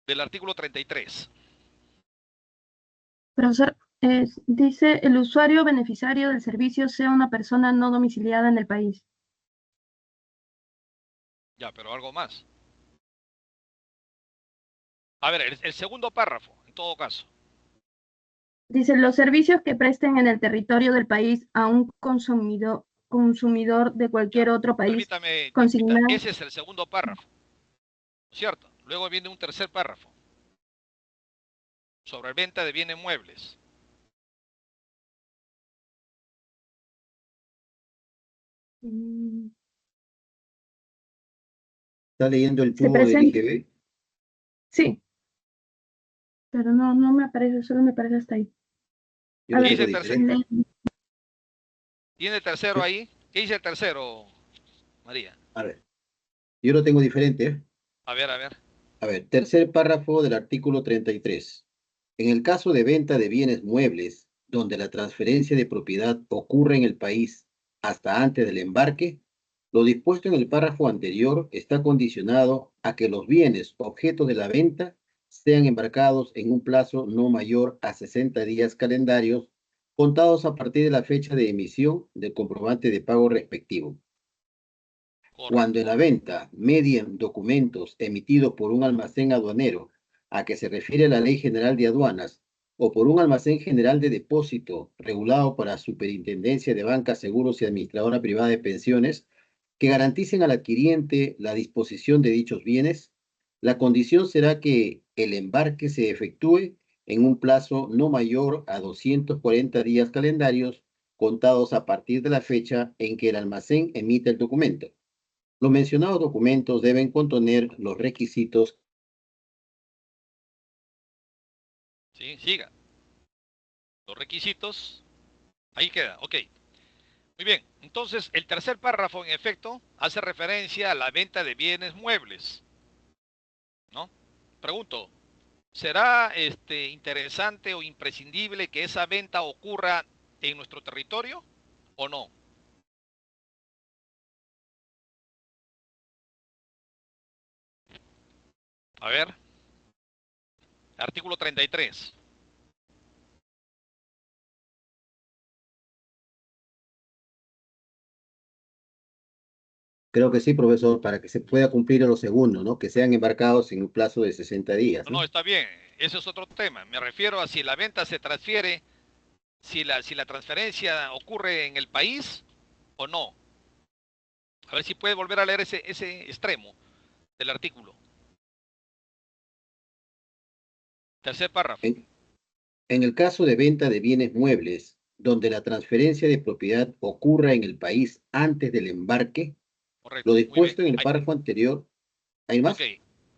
del artículo 33. Profesor, dice el usuario beneficiario del servicio sea una persona no domiciliada en el país. Ya, pero algo más. A ver, el segundo párrafo, en todo caso. Dice los servicios que presten en el territorio del país a un consumidor de cualquier otro país Permítame, consignado. ese es el segundo párrafo, ¿cierto? Luego viene un tercer párrafo sobre venta de bienes muebles. ¿Está leyendo el Se tubo del presenta. IGB? Sí, pero no me aparece, solo me aparece hasta ahí. Yo A lo ver, tengo diferente. ¿Tiene el tercero ahí? ¿Qué dice el tercero, María? A ver, yo lo tengo diferente, ¿eh? A ver, a ver. A ver, tercer párrafo del artículo 33. En el caso de venta de bienes muebles, donde la transferencia de propiedad ocurre en el país hasta antes del embarque, lo dispuesto en el párrafo anterior está condicionado a que los bienes objeto de la venta sean embarcados en un plazo no mayor a 60 días calendarios, contados a partir de la fecha de emisión del comprobante de pago respectivo. Cuando en la venta medien documentos emitidos por un almacén aduanero a que se refiere la Ley General de Aduanas o por un almacén general de depósito regulado para Superintendencia de Bancas, Seguros y Administradora Privada de Pensiones, que garanticen al adquiriente la disposición de dichos bienes, la condición será que el embarque se efectúe en un plazo no mayor a 240 días calendarios contados a partir de la fecha en que el almacén emite el documento. Los mencionados documentos deben contener los requisitos. Sí, siga. Los requisitos. Ahí queda, ok. Muy bien, entonces el tercer párrafo en efecto hace referencia a la venta de bienes muebles, ¿no? Pregunto, ¿será interesante o imprescindible que esa venta ocurra en nuestro territorio o no? A ver, artículo 33. Creo que sí, profesor, para que se pueda cumplir lo segundo, ¿no? Que sean embarcados en un plazo de 60 días, No, ¿no? está bien, ese es otro tema. Me refiero a si la venta se transfiere, si la transferencia ocurre en el país o no. A ver si puede volver a leer ese extremo del artículo. Tercer párrafo. En el caso de venta de bienes muebles, donde la transferencia de propiedad ocurra en el país antes del embarque, lo Correcto, muy bien. dispuesto en el párrafo anterior, ¿hay Ok, más?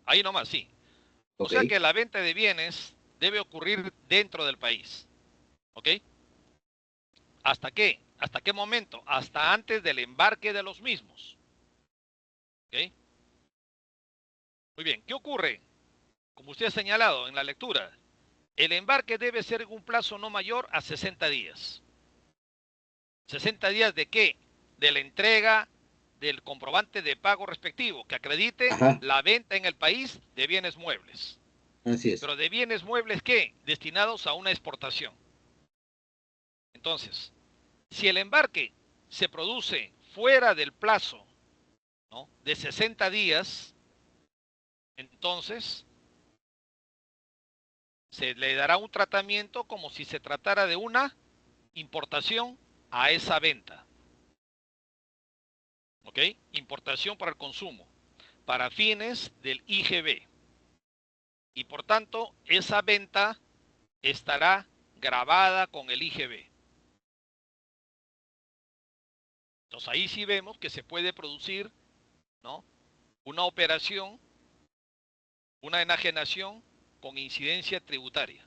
ahí nomás, sí. O Ok, sea que la venta de bienes debe ocurrir dentro del país. ¿Ok? ¿Hasta qué? ¿Hasta qué momento? Hasta antes del embarque de los mismos. ¿Ok? Muy bien. ¿Qué ocurre? Como usted ha señalado en la lectura, el embarque debe ser en un plazo no mayor a 60 días. ¿60 días de qué? De la entrega del comprobante de pago respectivo que acredite ajá, la venta en el país de bienes muebles. así es. Pero de bienes muebles, ¿qué? Destinados a una exportación. Entonces, si el embarque se produce fuera del plazo, ¿no?, de 60 días, entonces se le dará un tratamiento como si se tratara de una importación a esa venta. ¿Ok? Importación para el consumo, para fines del IGB. Y por tanto, esa venta estará grabada con el IGB. Entonces ahí sí vemos que se puede producir, ¿no?, una operación, una enajenación con incidencia tributaria.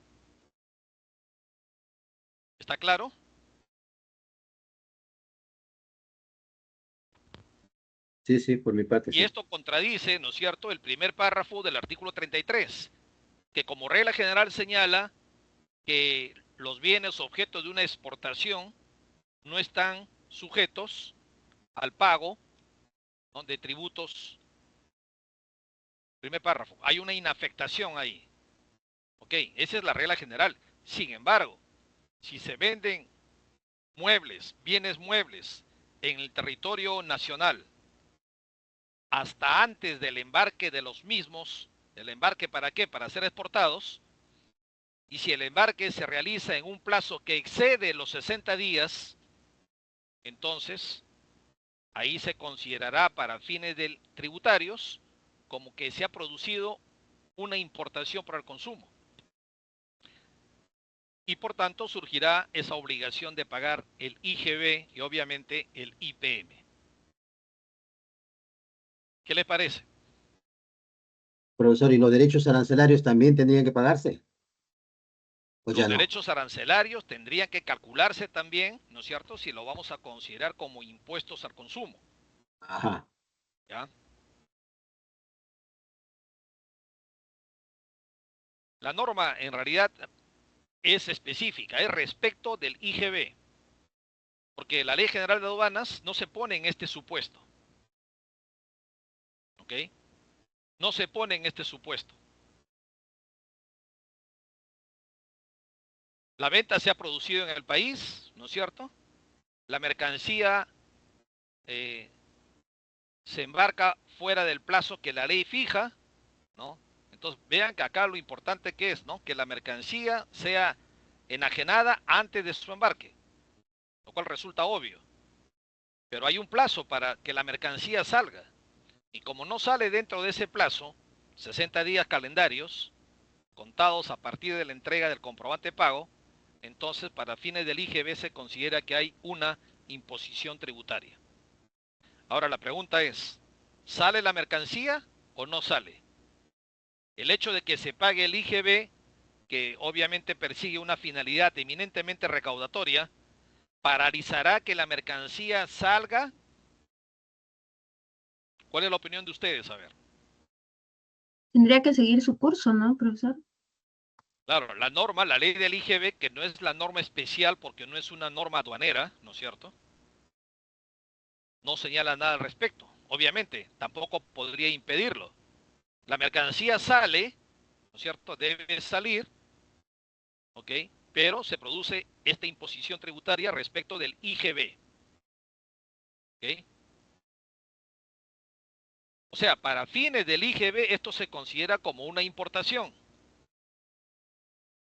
¿Está claro? Sí, sí, por mi parte, Y sí. esto contradice, ¿no es cierto?, el primer párrafo del artículo 33, que como regla general señala que los bienes objeto de una exportación no están sujetos al pago, ¿no?, de tributos. Primer párrafo, hay una inafectación ahí. Ok, esa es la regla general. Sin embargo, si se venden muebles, bienes muebles en el territorio nacional hasta antes del embarque de los mismos, ¿el embarque para qué? Para ser exportados. Y si el embarque se realiza en un plazo que excede los 60 días, entonces ahí se considerará para fines tributarios como que se ha producido una importación para el consumo. Y por tanto surgirá esa obligación de pagar el IGB y obviamente el IPM. ¿Qué les parece? Profesor, ¿y los derechos arancelarios también tendrían que pagarse? ¿O Los ya no? derechos arancelarios tendrían que calcularse también, ¿no es cierto?, si lo vamos a considerar como impuestos al consumo. Ajá. ¿Ya? La norma en realidad es específica, es respecto del IGB, porque la Ley General de Aduanas no se pone en este supuesto. ¿Ok? No se pone en este supuesto. La venta se ha producido en el país, ¿no es cierto? La mercancía se embarca fuera del plazo que la ley fija, ¿no? Entonces vean que acá lo importante que es, ¿no?, que la mercancía sea enajenada antes de su embarque, lo cual resulta obvio. Pero hay un plazo para que la mercancía salga. Y como no sale dentro de ese plazo, 60 días calendarios, contados a partir de la entrega del comprobante de pago, entonces para fines del IGB se considera que hay una imposición tributaria. Ahora la pregunta es, ¿sale la mercancía o no sale? El hecho de que se pague el IGB, que obviamente persigue una finalidad eminentemente recaudatoria, ¿paralizará que la mercancía salga? ¿Cuál es la opinión de ustedes? A ver. Tendría que seguir su curso, ¿no, profesor? Claro, la norma, la ley del IGB, que no es la norma especial porque no es una norma aduanera, ¿no es cierto? No señala nada al respecto. Obviamente, tampoco podría impedirlo. La mercancía sale, ¿no es cierto? Debe salir, ¿ok? Pero se produce esta imposición tributaria respecto del IGB, ¿ok? O sea, para fines del IGB esto se considera como una importación.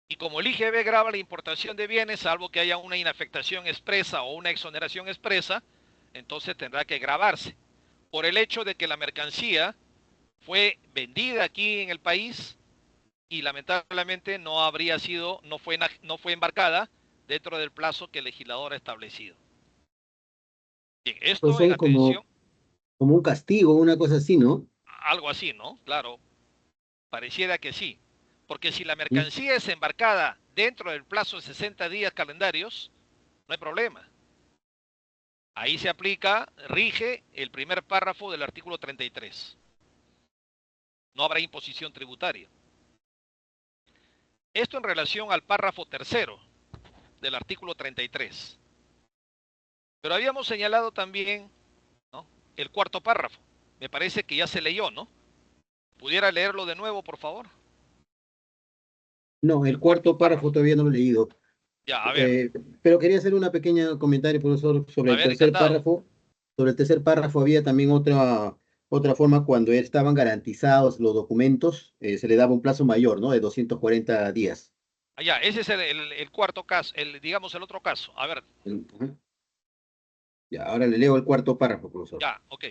Y como el IGB grava la importación de bienes, salvo que haya una inafectación expresa o una exoneración expresa, entonces tendrá que gravarse. Por el hecho de que la mercancía fue vendida aquí en el país y lamentablemente no habría sido, no fue embarcada dentro del plazo que el legislador ha establecido. Bien, esto en Profesor, atención, como un castigo, una cosa así, ¿no? algo así, ¿no? Claro, pareciera que sí. Porque si la ¿Mm? mercancía es embarcada dentro del plazo de 60 días calendarios, no hay problema. Ahí se aplica, rige el primer párrafo del artículo 33. No habrá imposición tributaria. Esto en relación al párrafo tercero del artículo 33. Pero habíamos señalado también, ¿no?, el cuarto párrafo. Me parece que ya se leyó, ¿no? ¿Pudiera leerlo de nuevo, por favor? No, El el cuarto cuarto párrafo. párrafo todavía no lo he leído. Ya, Eh, pero quería hacer una pequeña comentario, profesor, sobre a el ver, tercer encantado. párrafo. Sobre el tercer párrafo había también otra forma cuando estaban garantizados los documentos, se le daba un plazo mayor, ¿no? De 240 días. Ya, ese es el cuarto caso, digamos el otro caso. A ver, Ajá. Ya, ahora le leo el cuarto párrafo, profesor. ya, ok.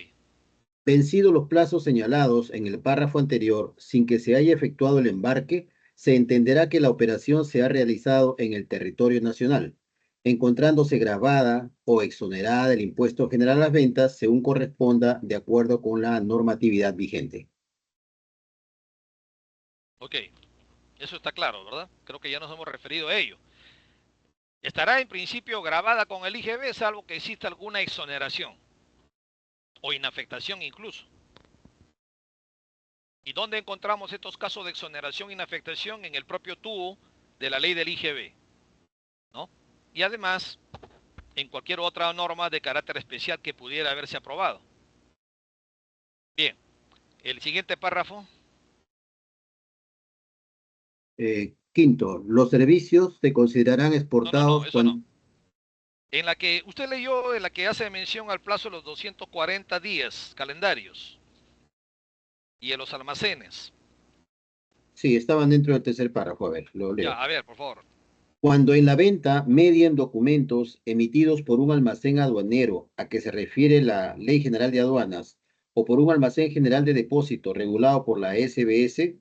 Vencidos los plazos señalados en el párrafo anterior, sin que se haya efectuado el embarque, se entenderá que la operación se ha realizado en el territorio nacional, encontrándose gravada o exonerada del impuesto general a las ventas según corresponda de acuerdo con la normatividad vigente. Ok, eso está claro, ¿verdad? Creo que ya nos hemos referido a ello. Estará en principio grabada con el IGB, salvo que exista alguna exoneración o inafectación incluso. ¿Y dónde encontramos estos casos de exoneración e inafectación? En el propio tubo de la ley del IGB, ¿no? Y además, en cualquier otra norma de carácter especial que pudiera haberse aprobado. Bien, el siguiente párrafo. Quinto, los servicios se considerarán No, exportados eso no. cuando... En la que usted leyó, en la que hace mención al plazo de los 240 días calendarios y en los almacenes. Sí, estaban dentro del tercer párrafo. A ver, lo leo. Ya, a ver, por favor. Cuando en la venta medien documentos emitidos por un almacén aduanero a que se refiere la Ley General de Aduanas o por un almacén general de depósito regulado por la SBS,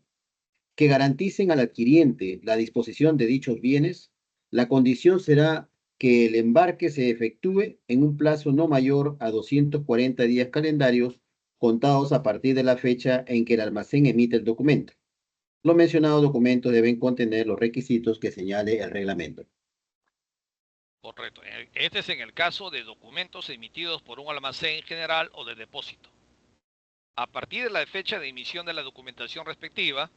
que garanticen al adquiriente la disposición de dichos bienes, la condición será que el embarque se efectúe en un plazo no mayor a 240 días calendarios contados a partir de la fecha en que el almacén emite el documento. Los mencionados documentos deben contener los requisitos que señale el reglamento. Correcto. Este es en el caso de documentos emitidos por un almacén general o de depósito. A partir de la fecha de emisión de la documentación respectiva,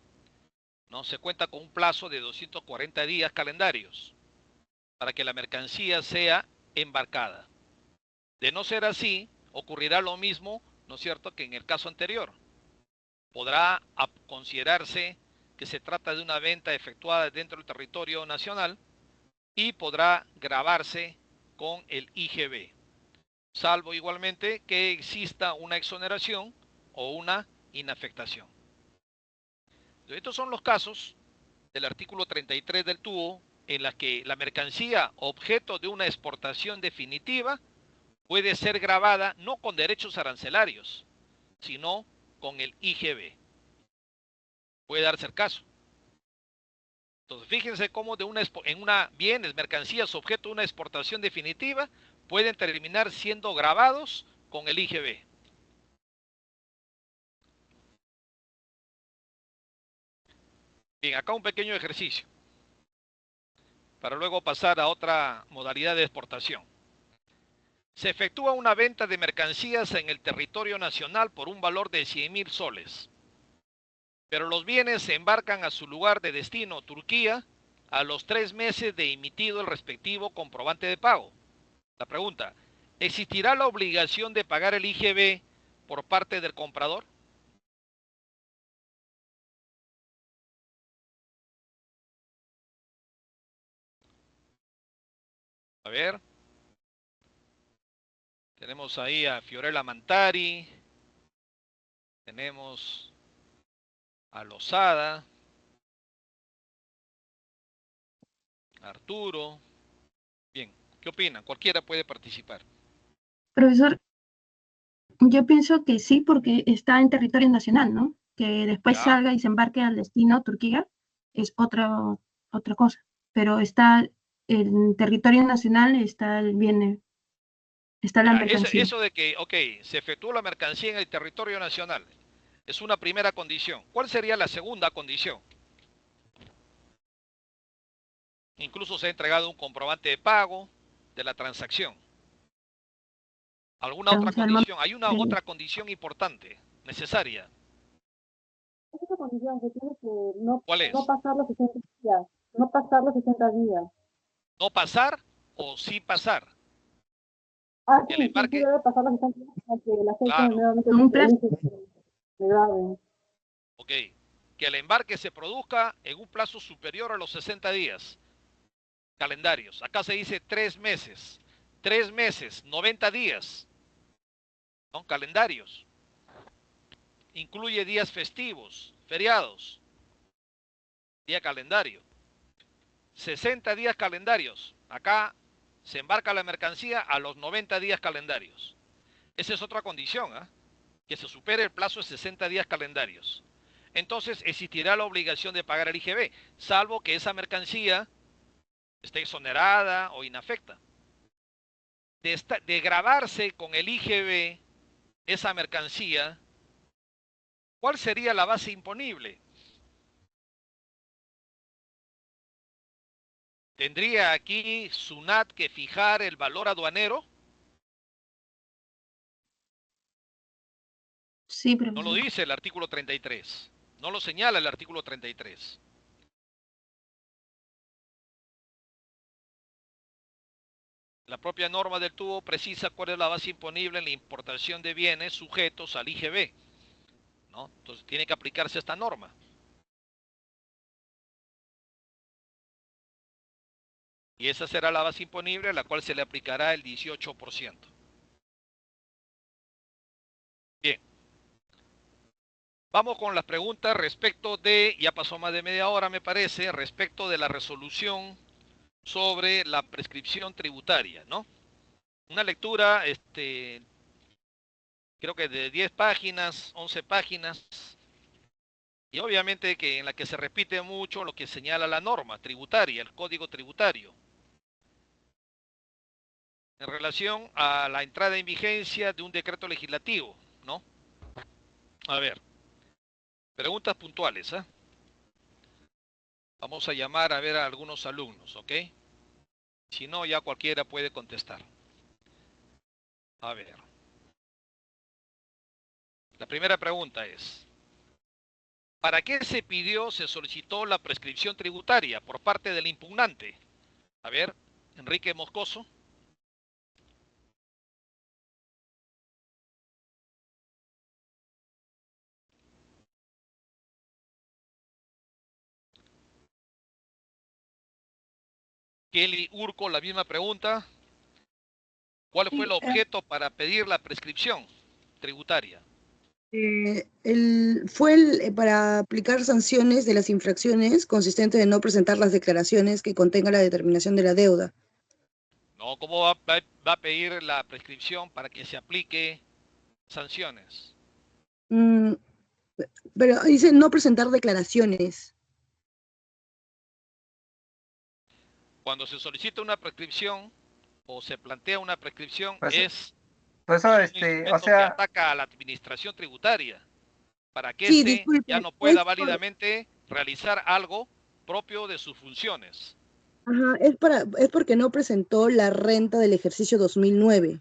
¿no?, se cuenta con un plazo de 240 días calendarios para que la mercancía sea embarcada. De no ser así, ocurrirá lo mismo, ¿no es cierto?, que en el caso anterior. Podrá considerarse que se trata de una venta efectuada dentro del territorio nacional y podrá gravarse con el IGB, salvo igualmente que exista una exoneración o una inafectación. Estos son los casos del artículo 33 del TUO en la que la mercancía objeto de una exportación definitiva puede ser gravada no con derechos arancelarios, sino con el IGB. Puede darse el caso. Entonces, fíjense cómo en una bienes, mercancías, objeto de una exportación definitiva, pueden terminar siendo gravados con el IGB. Bien, acá un pequeño ejercicio, para luego pasar a otra modalidad de exportación. Se efectúa una venta de mercancías en el territorio nacional por un valor de 100.000 soles. Pero los bienes se embarcan a su lugar de destino, Turquía, a los 3 meses de emitido el respectivo comprobante de pago. La pregunta, ¿existirá la obligación de pagar el IGB por parte del comprador? A ver, tenemos ahí a Fiorella Mantari, tenemos a Lozada, Arturo. Bien, ¿qué opinan? Cualquiera puede participar. Profesor, yo pienso que sí, porque está en territorio nacional, ¿no? Que después ¿Ya? salga y se embarque al destino Turquía es otra cosa. Pero está en territorio nacional, está el bien, está la Ya, mercancía. eso de que, ok, se efectuó la mercancía en el territorio nacional, es una primera condición. ¿Cuál sería la segunda condición? Incluso se ha entregado un comprobante de pago de la transacción. ¿Alguna O otra sea, el monto condición? Hay una del- otra condición importante, necesaria. Esa condición que tiene que ¿Cuál no es? pasar los 60 días, no pasar los 60 días. ¿No pasar o sí pasar? Ah, Que el sí embarque, debe pasar los 60 días para que el aceite claro, nuevamente un plazo. se grabe. ok. Que el embarque se produzca en un plazo superior a los 60 días calendarios. Acá se dice 3 meses. 3 meses, 90 días. Son calendarios. Incluye días festivos, feriados, día calendario. 60 días calendarios. Acá se embarca la mercancía a los 90 días calendarios. Esa es otra condición, ¿eh? Que se supere el plazo de 60 días calendarios. Entonces existirá la obligación de pagar el IGB, salvo que esa mercancía esté exonerada o inafecta. De grabarse con el IGB esa mercancía, ¿cuál sería la base imponible? ¿Tendría aquí SUNAT que fijar el valor aduanero? Sí, No lo profesor. dice el artículo 33. No lo señala el artículo 33. La propia norma del tubo precisa cuál es la base imponible en la importación de bienes sujetos al IGB, ¿no? Entonces tiene que aplicarse esta norma. Y esa será la base imponible a la cual se le aplicará el 18%. Bien. Vamos con las preguntas respecto de, ya pasó más de media hora me parece, respecto de la resolución sobre la prescripción tributaria, ¿no? Una lectura, creo que de 10 páginas, 11 páginas, y obviamente que en la que se repite mucho lo que señala la norma tributaria, el código tributario, en relación a la entrada en vigencia de un decreto legislativo, ¿no? A ver, preguntas puntuales, ¿eh? Vamos a llamar a ver a algunos alumnos, ¿ok? Si no, ya cualquiera puede contestar. A ver. La primera pregunta es, ¿para qué se solicitó la prescripción tributaria por parte del impugnante? A ver, Enrique Moscoso. Kelly Urco, la misma pregunta. ¿Cuál fue el Sí, objeto para pedir la prescripción tributaria? para aplicar sanciones de las infracciones consistentes en no presentar las declaraciones que contengan la determinación de la deuda. No, ¿cómo va a pedir la prescripción para que se aplique sanciones? Mm, pero dice no presentar declaraciones. Cuando se solicita una prescripción o se plantea una prescripción, Pues, es pues un o instrumento que sea, ataca a la administración tributaria para que Sí, éste ya disculpe, no es pueda por, válidamente realizar algo propio de sus funciones. ajá, es porque no presentó la renta del ejercicio 2009,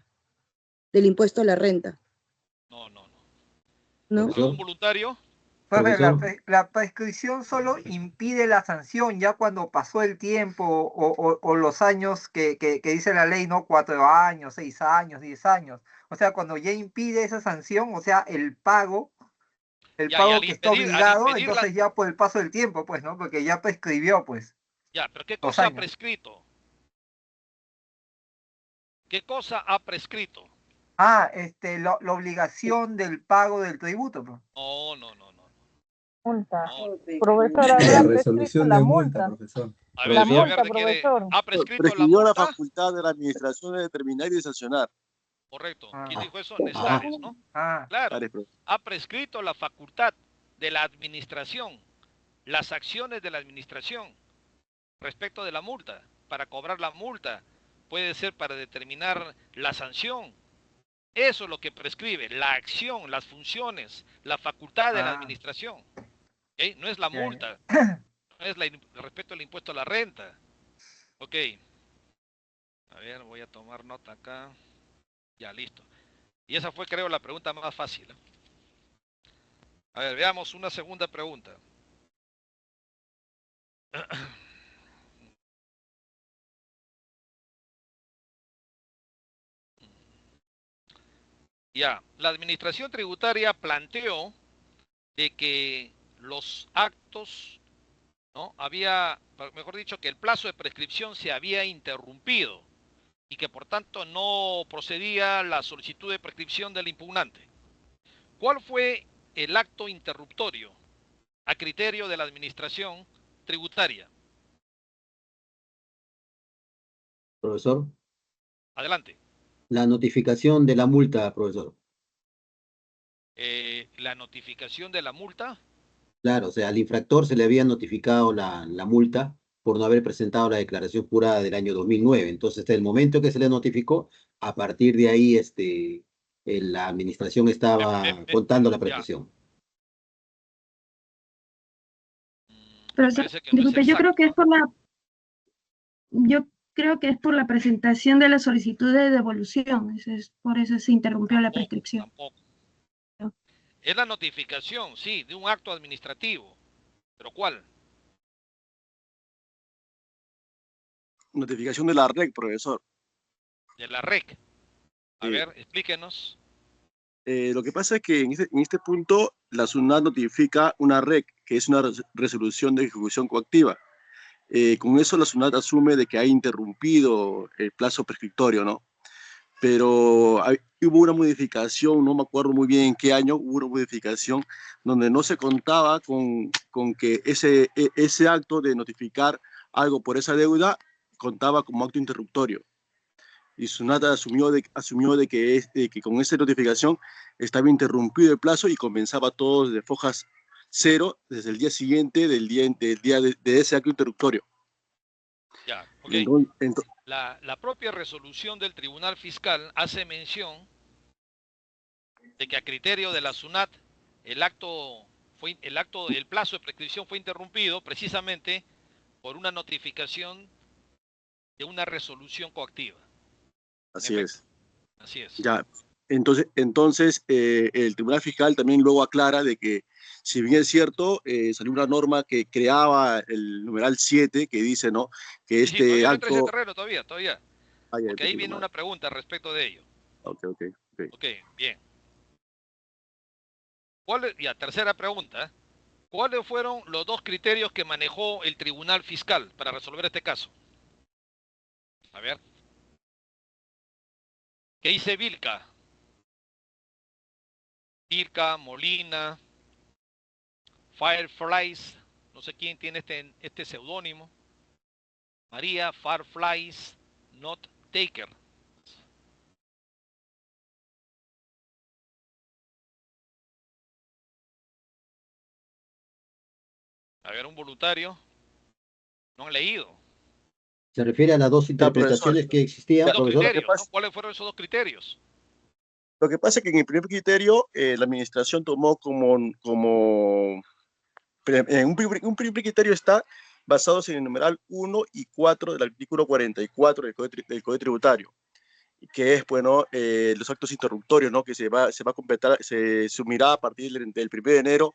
del impuesto a la renta, No, no, no. ¿no? ¿Algún Profesor, voluntario? profe, profesor, la prescripción solo impide la sanción ya cuando pasó el tiempo o los años que dice la ley, ¿no? 4 años, 6 años, 10 años. O sea, cuando ya impide esa sanción, o sea, el Ya, y pago que está al obligado, impedir la... entonces ya por el paso del tiempo, pues, ¿no? Porque ya prescribió, pues, Ya, pero ¿qué los cosa ha años. prescrito? ¿Qué cosa ha prescrito? Ah, la obligación del pago del tributo, pues. No, no, no, no. Multa. No. Profesor, la habrá prescrito resolución la de multa, multa. profesor. A La ver, Profesor, multa, Villaverde quiere... profesor. ¿Ha prescrito la prescribió la multa? facultad de la administración de determinar y de sancionar. Correcto. Ah, ¿Quién dijo eso? Ajá. Nezares, ¿no? ah, Claro. Ares, profe. Ha prescrito la facultad de la administración, las acciones de la administración respecto de la multa, para cobrar la multa, puede ser para determinar la sanción. Eso es lo que prescribe, la acción, las funciones, la facultad de la ah, administración. ¿Ok? No es la ya, ya. multa, no es respecto al impuesto a la renta. Ok, a ver, voy a tomar nota acá. Ya, listo. Y esa fue, creo, la pregunta más fácil. A ver, veamos una segunda pregunta. Ya, la administración tributaria planteó de que los actos, ¿no? Había, mejor dicho, que el plazo de prescripción se había interrumpido y que por tanto no procedía la solicitud de prescripción del impugnante. ¿Cuál fue el acto interruptorio a criterio de la administración tributaria? Profesor, Adelante. la notificación de la multa, profesor. La notificación de la multa. Claro, o sea, al infractor se le había notificado la multa por no haber presentado la declaración jurada del año 2009. Entonces, desde el momento que se le notificó, a partir de ahí, la administración estaba contando la Ya. prescripción. Me Profesor, parece que no es disculpe, exacto. yo creo que es por la presentación de la solicitud de devolución. Por eso se interrumpió la Tampoco, prescripción. tampoco. Es la notificación, sí, de un acto administrativo. ¿Pero cuál? Notificación de la REC, profesor. De la REC. A Eh, ver, explíquenos. lo que pasa es que en este punto la SUNAT notifica una REC, que es una resolución de ejecución coactiva. Con eso la SUNAT asume de que ha interrumpido el plazo prescriptorio, ¿no? Pero hubo una modificación, no me acuerdo muy bien en qué año, hubo una modificación donde no se contaba con que ese acto de notificar algo por esa deuda contaba como acto interruptorio. Y Sunata asumió de que con esa notificación estaba interrumpido el plazo y comenzaba todo desde fojas cero, desde el día siguiente de ese acto interruptorio. Ya, ok. Entonces, La propia resolución del Tribunal Fiscal hace mención de que a criterio de la SUNAT el plazo de prescripción fue interrumpido precisamente por una notificación de una resolución coactiva. En así efecto, es. así es. Ya, entonces el Tribunal Fiscal también luego aclara de que, si bien es cierto, salió una norma que creaba el numeral 7 que dice, ¿no? Que Sí, este todavía no entra ese acto... terreno, todavía. Ay, ay, Porque ahí pucha viene madre. una pregunta respecto de ello. Ok, ok, ok. Ok, bien. Ya, tercera pregunta. ¿Cuáles fueron los dos criterios que manejó el Tribunal Fiscal para resolver este caso? A ver. ¿Qué dice Vilca? Vilca, Molina, Fireflies, no sé quién tiene este seudónimo. María Fireflies Not Taker. A ver, un voluntario. No han leído. Se refiere a las dos profesor. interpretaciones que existían, Dos profesor. criterios, pasa- ¿no? ¿Cuáles fueron esos dos criterios? Lo que pasa es que en el primer criterio, la administración tomó un primer criterio está basados en el numeral 1 y 4 del artículo 44 del Código Tributario, que es, bueno, los actos interruptorios, ¿no? Que se va a completar, se sumirá a partir del 1 de enero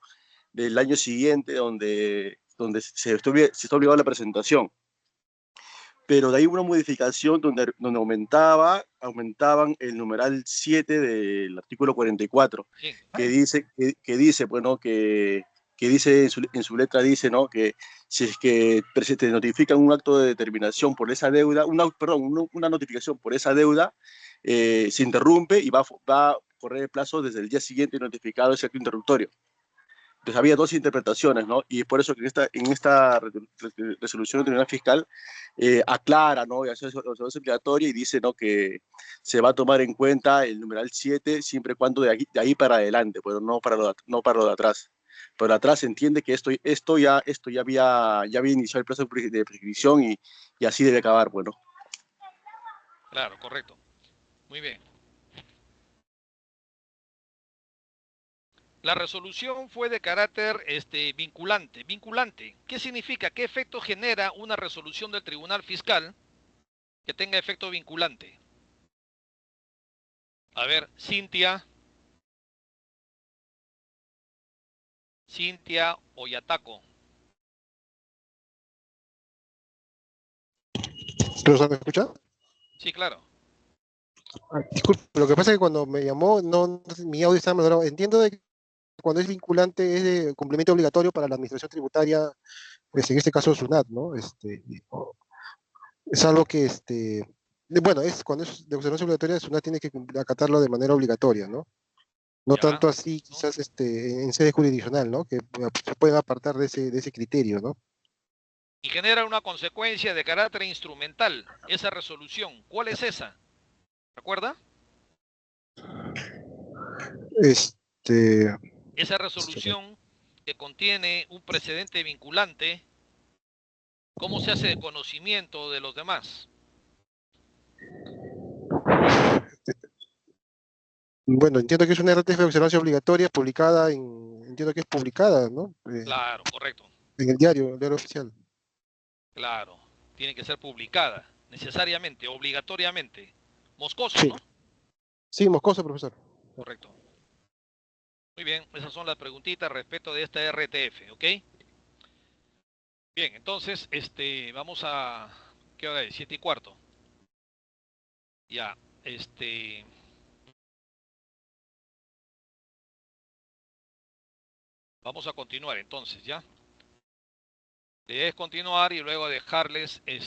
del año siguiente, donde se está obligado a la presentación. Pero de ahí una modificación donde aumentaban el numeral 7 del artículo 44, Sí. que dice, bueno, que dice en su letra, dice, ¿no? Que si es que se te notifican un acto de determinación por esa deuda, una notificación por esa deuda, se interrumpe y va a correr el plazo desde el día siguiente notificado ese acto interruptorio. Entonces había dos interpretaciones, ¿no? Y es por eso que en esta resolución del Tribunal Fiscal aclara, ¿no? Y hace obligatoria y dice, ¿no? Que se va a tomar en cuenta el numeral 7 siempre y cuando de ahí para adelante, pero no para lo de atrás. Pero atrás se entiende que esto ya había iniciado el plazo de prescripción y así debe acabar, bueno. Claro, correcto. Muy bien. La resolución fue de carácter vinculante. Vinculante, ¿qué significa? ¿Qué efecto genera una resolución del Tribunal Fiscal que tenga efecto vinculante? A ver, Cintia Oyataco. ¿Profesor, me escucha? Sí, claro. Disculpe, lo que pasa es que cuando me llamó, mi audio estaba mal grabado. Entiendo de que cuando es vinculante es de complemento obligatorio para la administración tributaria, pues en este caso SUNAT, ¿no? Es algo que, bueno, cuando es de observancia obligatoria, SUNAT tiene que acatarlo de manera obligatoria, ¿no? No Ya, tanto así, quizás en sede jurisdiccional, ¿no? Que se pueden apartar de ese criterio, ¿no? Y genera una consecuencia de carácter instrumental, esa resolución. ¿Cuál es esa? ¿Recuerda? Esa resolución que contiene un precedente vinculante, ¿cómo se hace de conocimiento de los demás? Bueno, entiendo que es una RTF de observancia obligatoria publicada entiendo que es publicada, ¿no? Claro, correcto. En el diario oficial. Claro, tiene que ser publicada, necesariamente, obligatoriamente. Moscoso, Sí. ¿no? Sí, Moscoso, profesor. Correcto. Muy bien, esas son las preguntitas respecto de esta RTF, ¿ok? Bien, entonces, vamos a... ¿Qué hora es? 7:15. Ya, vamos a continuar entonces, ¿ya? Debes continuar y luego dejarles el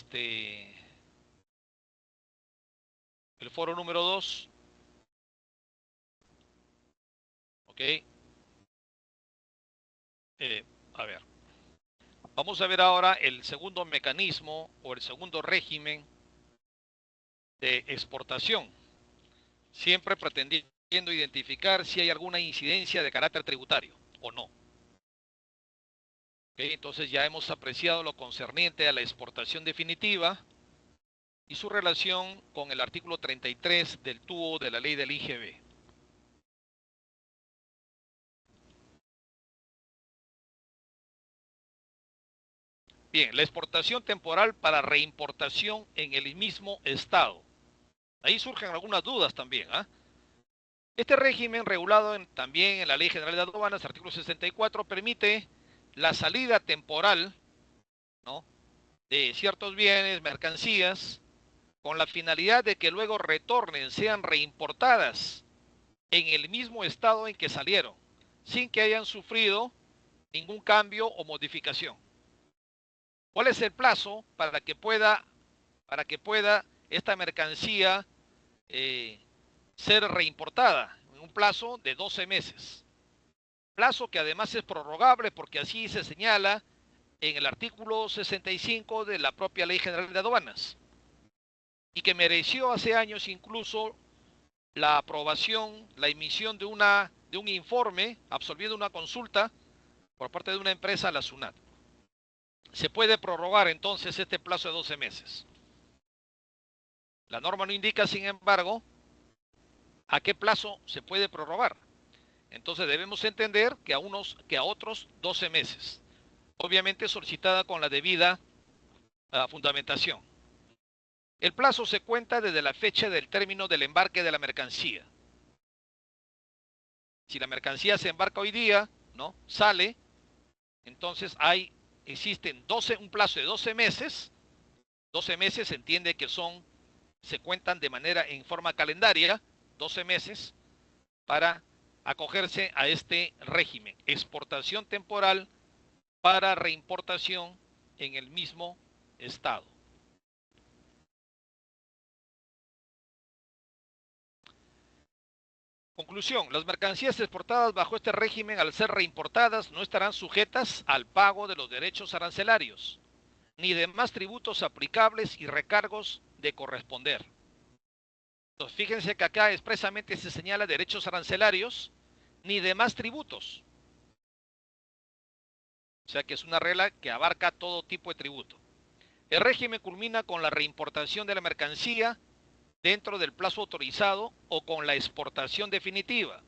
foro número 2. ¿Ok? A ver. Vamos a ver ahora el segundo mecanismo o el segundo régimen de exportación. Siempre pretendiendo identificar si hay alguna incidencia de carácter tributario o no. ¿Okay? Entonces ya hemos apreciado lo concerniente a la exportación definitiva y su relación con el artículo 33 del TUO de la ley del IGB. Bien, la exportación temporal para reimportación en el mismo estado. Ahí surgen algunas dudas también, ¿ah? Este régimen, regulado también en la Ley General de Aduanas, artículo 64, permite la salida temporal, ¿no?, de ciertos bienes, mercancías, con la finalidad de que luego retornen, sean reimportadas en el mismo estado en que salieron, sin que hayan sufrido ningún cambio o modificación. ¿Cuál es el plazo para que pueda esta mercancía ser reimportada? En un plazo de 12 meses. Plazo que además es prorrogable porque así se señala en el artículo 65 de la propia Ley General de Aduanas y que mereció hace años incluso la aprobación, la emisión de un informe absolviendo una consulta por parte de una empresa, la SUNAT. Se puede prorrogar entonces este plazo de 12 meses. La norma no indica, sin embargo, a qué plazo se puede prorrogar. Entonces debemos entender que a otros 12 meses. Obviamente solicitada con la debida fundamentación. El plazo se cuenta desde la fecha del término del embarque de la mercancía. Si la mercancía se embarca hoy día, ¿no? Sale, entonces existen un plazo de 12 meses. 12 meses se entiende que se cuentan en forma calendaria, 12 meses, para acogerse a este régimen. Exportación temporal para reimportación en el mismo estado. Conclusión, las mercancías exportadas bajo este régimen, al ser reimportadas, no estarán sujetas al pago de los derechos arancelarios, ni demás tributos aplicables y recargos de corresponder. Entonces, fíjense que acá expresamente se señala derechos arancelarios, ni demás tributos. O sea que es una regla que abarca todo tipo de tributo. El régimen culmina con la reimportación de la mercancía dentro del plazo autorizado o con la exportación definitiva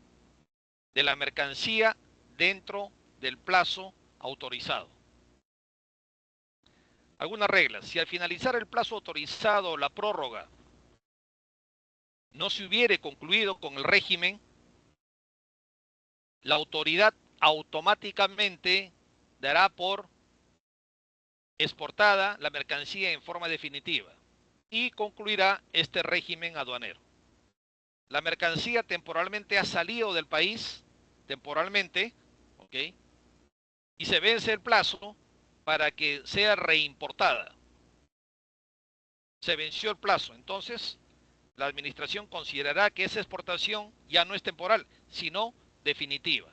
de la mercancía dentro del plazo autorizado. Algunas reglas. Si al finalizar el plazo autorizado, la prórroga, no se hubiere concluido con el régimen, la autoridad automáticamente dará por exportada la mercancía en forma definitiva y concluirá este régimen aduanero. La mercancía temporalmente ha salido del país, temporalmente, ¿ok? Y se vence el plazo para que sea reimportada. Se venció el plazo, entonces la administración considerará que esa exportación ya no es temporal, sino definitiva.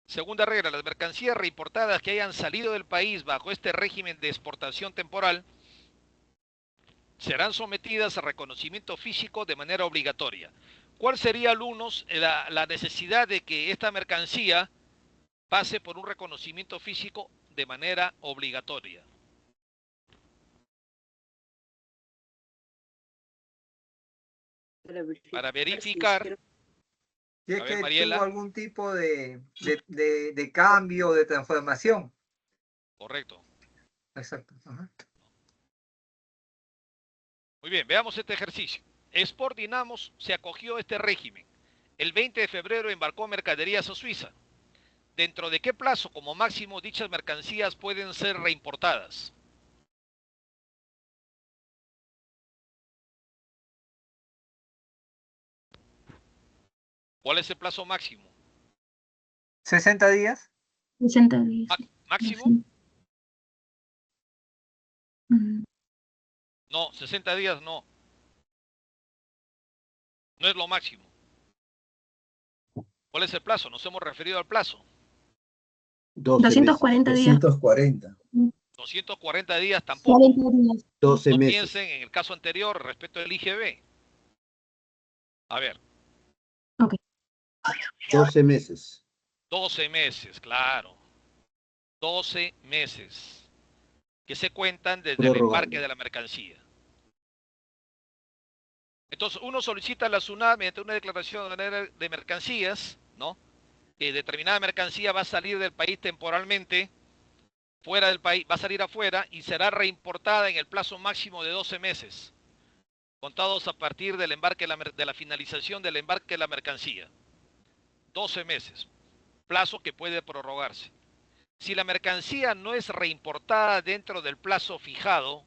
Segunda regla, las mercancías reimportadas que hayan salido del país bajo este régimen de exportación temporal serán sometidas a reconocimiento físico de manera obligatoria. ¿Cuál sería, alumnos, la necesidad de que esta mercancía pase por un reconocimiento físico de manera obligatoria? Para verificar. Si es A ver, que Mariela. tuvo algún tipo de cambio, de transformación. Correcto. Exacto. Ajá. Muy bien, veamos este ejercicio. Sport Dinamos se acogió a este régimen. El 20 de febrero embarcó mercaderías a Suiza. ¿Dentro de qué plazo, como máximo, dichas mercancías pueden ser reimportadas? ¿Cuál es el plazo máximo? 60 días. 60 días. ¿Máximo? Ujú. No, 60 días no. No es lo máximo. ¿Cuál es el plazo? Nos hemos referido al plazo. 240 días. 240. 240 días tampoco. 40 días. 12 No meses. piensen en el caso anterior respecto del IGB. A ver. 12 meses. 12 meses, claro. 12 meses. Que se cuentan desde el Prorrogable. embarque de la mercancía. Entonces, uno solicita a la SUNAT mediante una declaración de mercancías, ¿no? Que determinada mercancía va a salir del país temporalmente, fuera del país, va a salir afuera y será reimportada en el plazo máximo de 12 meses, contados a partir del embarque de la finalización del embarque de la mercancía. 12 meses, plazo que puede prorrogarse. Si la mercancía no es reimportada dentro del plazo fijado,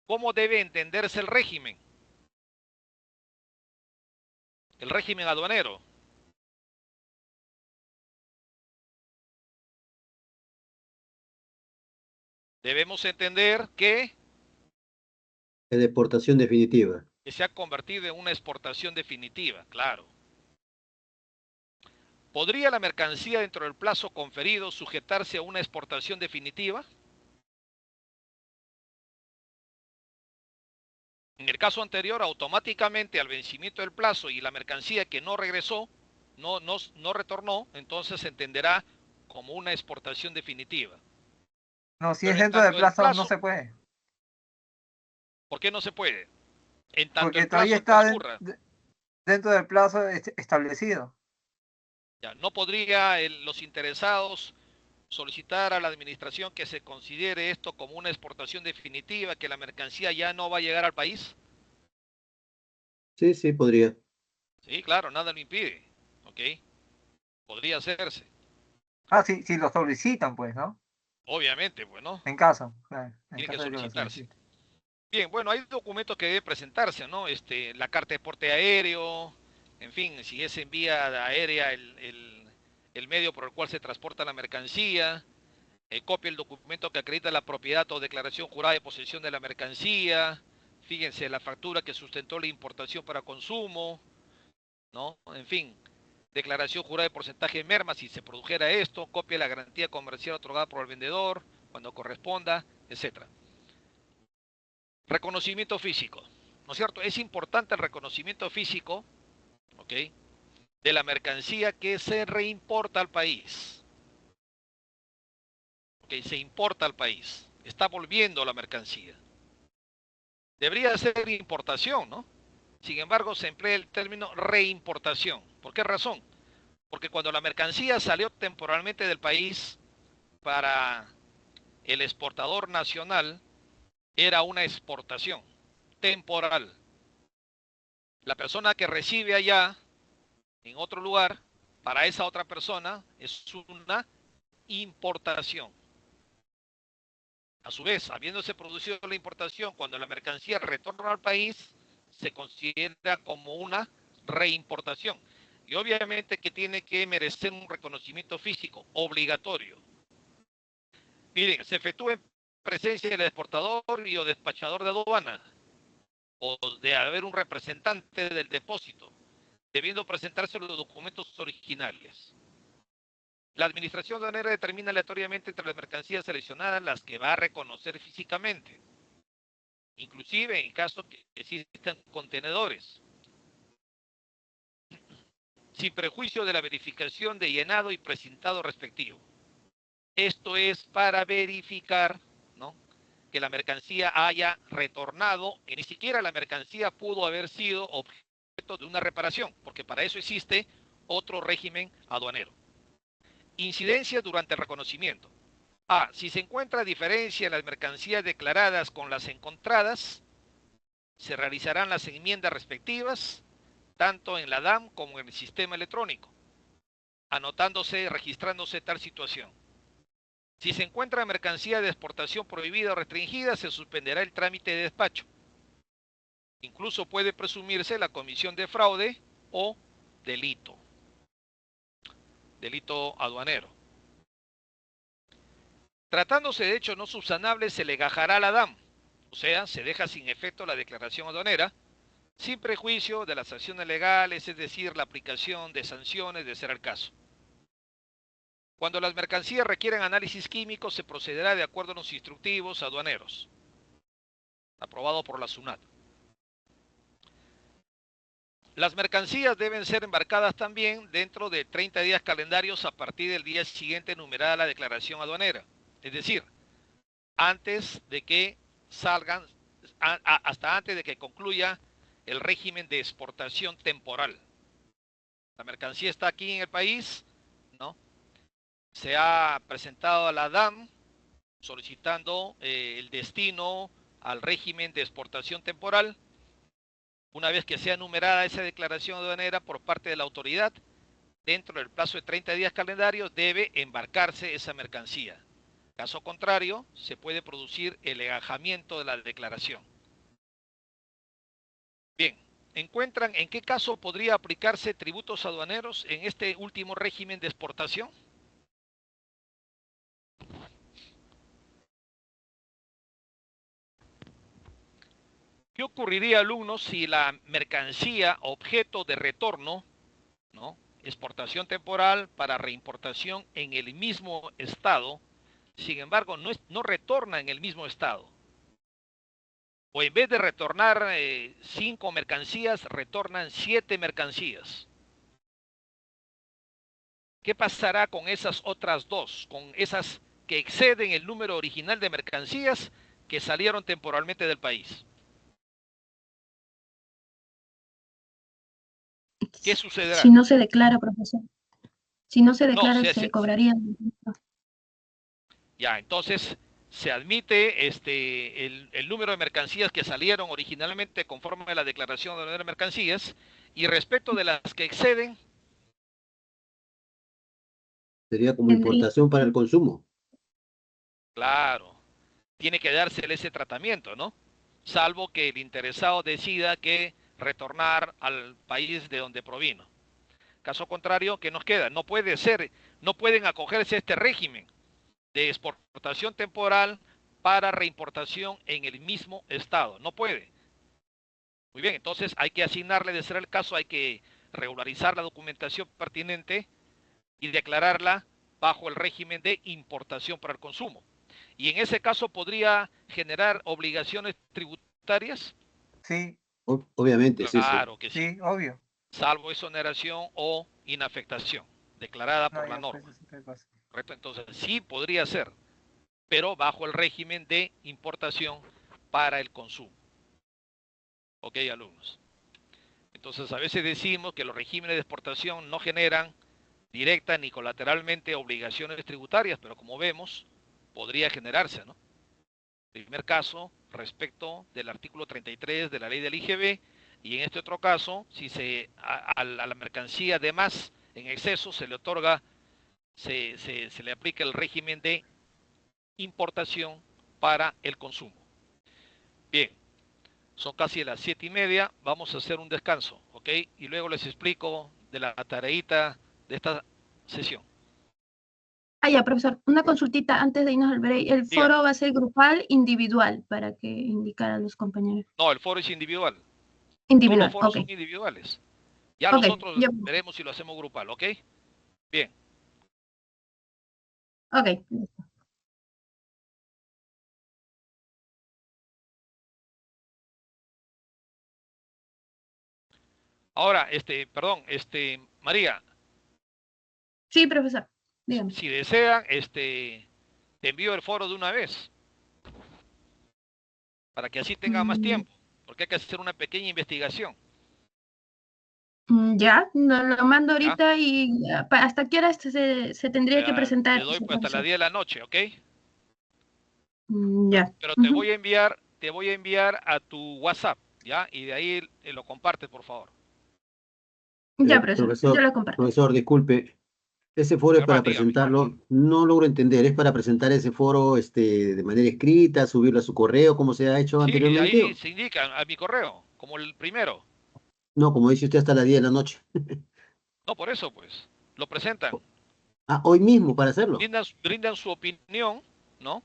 ¿cómo debe entenderse el régimen? El régimen aduanero. Debemos entender que De deportación definitiva. se ha convertido en una exportación definitiva, claro. ¿Podría la mercancía dentro del plazo conferido sujetarse a una exportación definitiva? En el caso anterior, automáticamente al vencimiento del plazo y la mercancía que no regresó, no retornó, entonces se entenderá como una exportación definitiva. No, si Pero es en dentro del tanto el plazo, no plazo, se puede. ¿Por qué no se puede? En tanto Porque el todavía plazo está transcurra. dentro del plazo establecido. Ya, no podría los interesados solicitar a la administración que se considere esto como una exportación definitiva, que la mercancía ya no va a llegar al país. Sí, sí, podría. Sí, claro, nada lo impide. ¿Ok? Podría hacerse. Ah, sí, si lo solicitan, pues, ¿no? Obviamente, pues, ¿no? En caso, claro, en Tiene que caso de que lo solicitarse. soliciten. Bien, bueno, hay documentos que deben presentarse, ¿no? La carta de porte aéreo, en fin, si es en vía aérea el medio por el cual se transporta la mercancía, copia el documento que acredita la propiedad o declaración jurada de posesión de la mercancía, fíjense, la factura que sustentó la importación para consumo, ¿no? En fin, declaración jurada de porcentaje de merma si se produjera esto, copia de la garantía comercial otorgada por el vendedor cuando corresponda, etcétera. Reconocimiento físico, ¿no es cierto? Es importante el reconocimiento físico, ¿ok?, de la mercancía que se reimporta al país. ¿Ok? Se importa al país. Está volviendo la mercancía. Debería ser importación, ¿no? Sin embargo, se emplea el término reimportación. ¿Por qué razón? Porque cuando la mercancía salió temporalmente del país para el exportador nacional, era una exportación temporal. La persona que recibe allá, en otro lugar, para esa otra persona, es una importación. A su vez, habiéndose producido la importación, cuando la mercancía retorna al país, se considera como una reimportación. Y obviamente que tiene que merecer un reconocimiento físico obligatorio. Miren, se efectúa en presencia del exportador y o despachador de aduana, o de haber un representante del depósito, debiendo presentarse los documentos originales. La administración aduanera determina aleatoriamente entre las mercancías seleccionadas las que va a reconocer físicamente, inclusive en caso que existan contenedores, sin prejuicio de la verificación de llenado y precintado respectivo. Esto es para verificar, ¿no?, que la mercancía haya retornado, que ni siquiera la mercancía pudo haber sido objeto de una reparación, porque para eso existe otro régimen aduanero. Incidencias durante el reconocimiento. A. Si se encuentra diferencia en las mercancías declaradas con las encontradas, se realizarán las enmiendas respectivas, tanto en la DAM como en el sistema electrónico, anotándose y registrándose tal situación. Si se encuentra mercancía de exportación prohibida o restringida, se suspenderá el trámite de despacho. Incluso puede presumirse la comisión de fraude o delito aduanero. Tratándose de hecho no subsanable, se le gajará a la DAM, o sea, se deja sin efecto la declaración aduanera, sin prejuicio de las sanciones legales, es decir, la aplicación de sanciones de ser el caso. Cuando las mercancías requieren análisis químico, se procederá de acuerdo a los instructivos aduaneros, aprobado por la SUNAT. Las mercancías deben ser embarcadas también dentro de 30 días calendarios a partir del día siguiente numerada la declaración aduanera, es decir, antes de que salgan, hasta antes de que concluya el régimen de exportación temporal. La mercancía está aquí en el país, ¿no? Se ha presentado a la DAM solicitando el destino al régimen de exportación temporal. Una vez que sea numerada esa declaración aduanera por parte de la autoridad, dentro del plazo de 30 días calendarios debe embarcarse esa mercancía. Caso contrario, se puede producir el legajamiento de la declaración. Bien, ¿encuentran en qué caso podría aplicarse tributos aduaneros en este último régimen de exportación? ¿Qué ocurriría, alumnos, si la mercancía objeto de retorno, ¿no?, exportación temporal para reimportación en el mismo estado, sin embargo, no retorna en el mismo estado? O en vez de retornar 5 mercancías, retornan 7 mercancías. ¿Qué pasará con esas otras 2? Con esas que exceden el número original de mercancías que salieron temporalmente del país. ¿Qué sucederá? Si no se declara, profesor. Si no se No, declara, se cobraría. ya, entonces se admite el número de mercancías que salieron originalmente conforme a la declaración de mercancías, y respecto de las que exceden, Sería como importación para el consumo. claro, tiene que dársele ese tratamiento, ¿no? Salvo que el interesado decida que retornar al país de donde provino. Caso contrario, ¿qué nos queda? No puede ser, no pueden acogerse a este régimen de exportación temporal para reimportación en el mismo estado. No puede. Muy bien, entonces hay que asignarle, de ser el caso, hay que regularizar la documentación pertinente y declararla bajo el régimen de importación para el consumo. Y en ese caso podría generar obligaciones tributarias. Sí, Obviamente, sí, sí. Claro que sí. sí, obvio. Salvo exoneración o inafectación declarada No, por la ya fue, norma. sí, ¿qué pasa? ¿Correcto? Entonces sí podría ser, pero bajo el régimen de importación para el consumo. Ok, alumnos. Entonces a veces decimos que los regímenes de exportación no generan directa ni colateralmente obligaciones tributarias, pero como vemos, podría generarse, ¿no? Primer caso, respecto del artículo 33 de la ley del IGB, y en este otro caso, si a la mercancía de más en exceso se le otorga, se le aplica el régimen de importación para el consumo. Bien, son casi las 7:30, vamos a hacer un descanso, ¿ok? Y luego les explico de la tareita de esta sesión. Ah, ya, profesor, una consultita antes de irnos al break. ¿El Dígame. foro va a ser grupal, individual, para que indicar a los compañeros? No, el foro es individual. Todos los Individual, foros ok. son individuales. Ya Ok, nosotros ya, veremos si lo hacemos grupal, ¿ok? Bien. ok. Ahora, perdón, María, Sí, profesor, dígame. si desean, te envío el foro de una vez, para que así tengan más Mm, tiempo, porque hay que hacer una pequeña investigación, ya, lo mando ¿ya? ahorita y ¿hasta qué hora se tendría que presentar Le doy eso, pues hasta las profesor? 10 de la noche, ¿ok? Ya. Pero Ujú. te voy a enviar a tu WhatsApp, ¿ya? Y de ahí lo compartes, por favor. Ya, profesor, yo Profesor, lo comparto. profesor, disculpe. Ese foro es Germán, para dígame. presentarlo. No logro entender. ¿Es para presentar ese foro de manera escrita, subirlo a su correo, como se ha hecho Sí, anteriormente? ahí se indica a mi correo, como el primero. No, como dice usted, hasta las 10 de la noche. No, por eso, pues. Lo presentan. Ah, hoy mismo para hacerlo. Brindan su opinión, ¿no?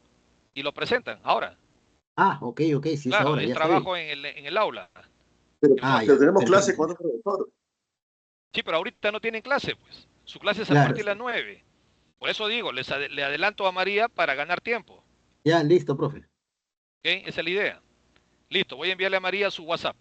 Y lo presentan. Ahora, Ah, ok, ok, sí es claro, ahora, es ya está bien. trabajo en el aula, Ah, virtual. Pero ya, tenemos clase perfecto. con otro profesor. Sí, pero ahorita no tienen clase, pues. Su clase es a Claro, partir de las 9. Por eso digo, le adelanto a María para ganar tiempo. ya, listo, profe. ¿Ok? Esa es la idea. Listo, voy a enviarle a María su WhatsApp.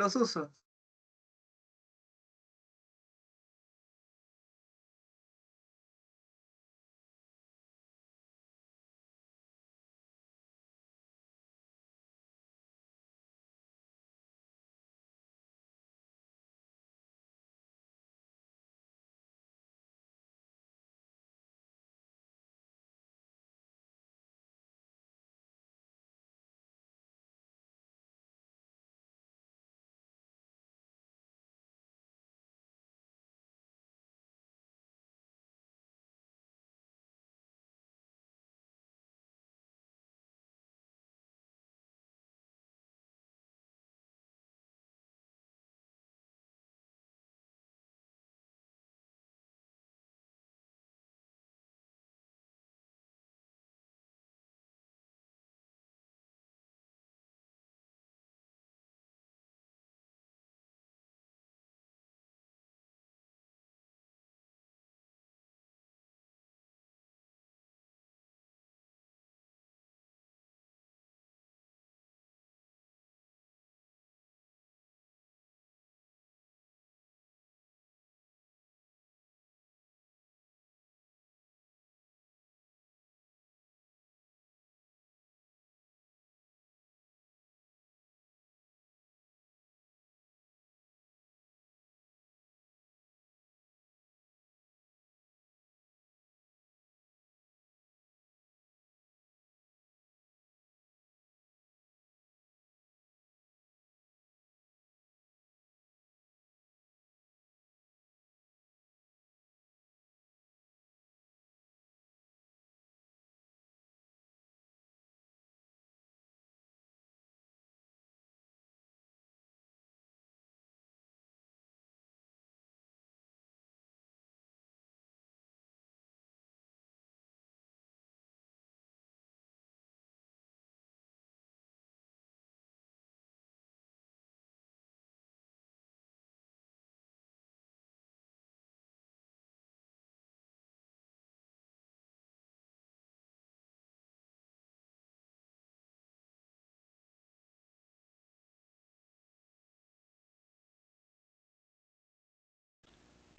Los uso.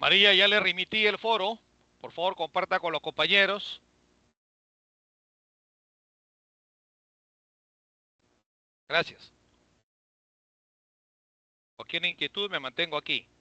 María, ya le remití el foro. Por favor, comparta con los compañeros. Gracias. Cualquier inquietud me mantengo aquí.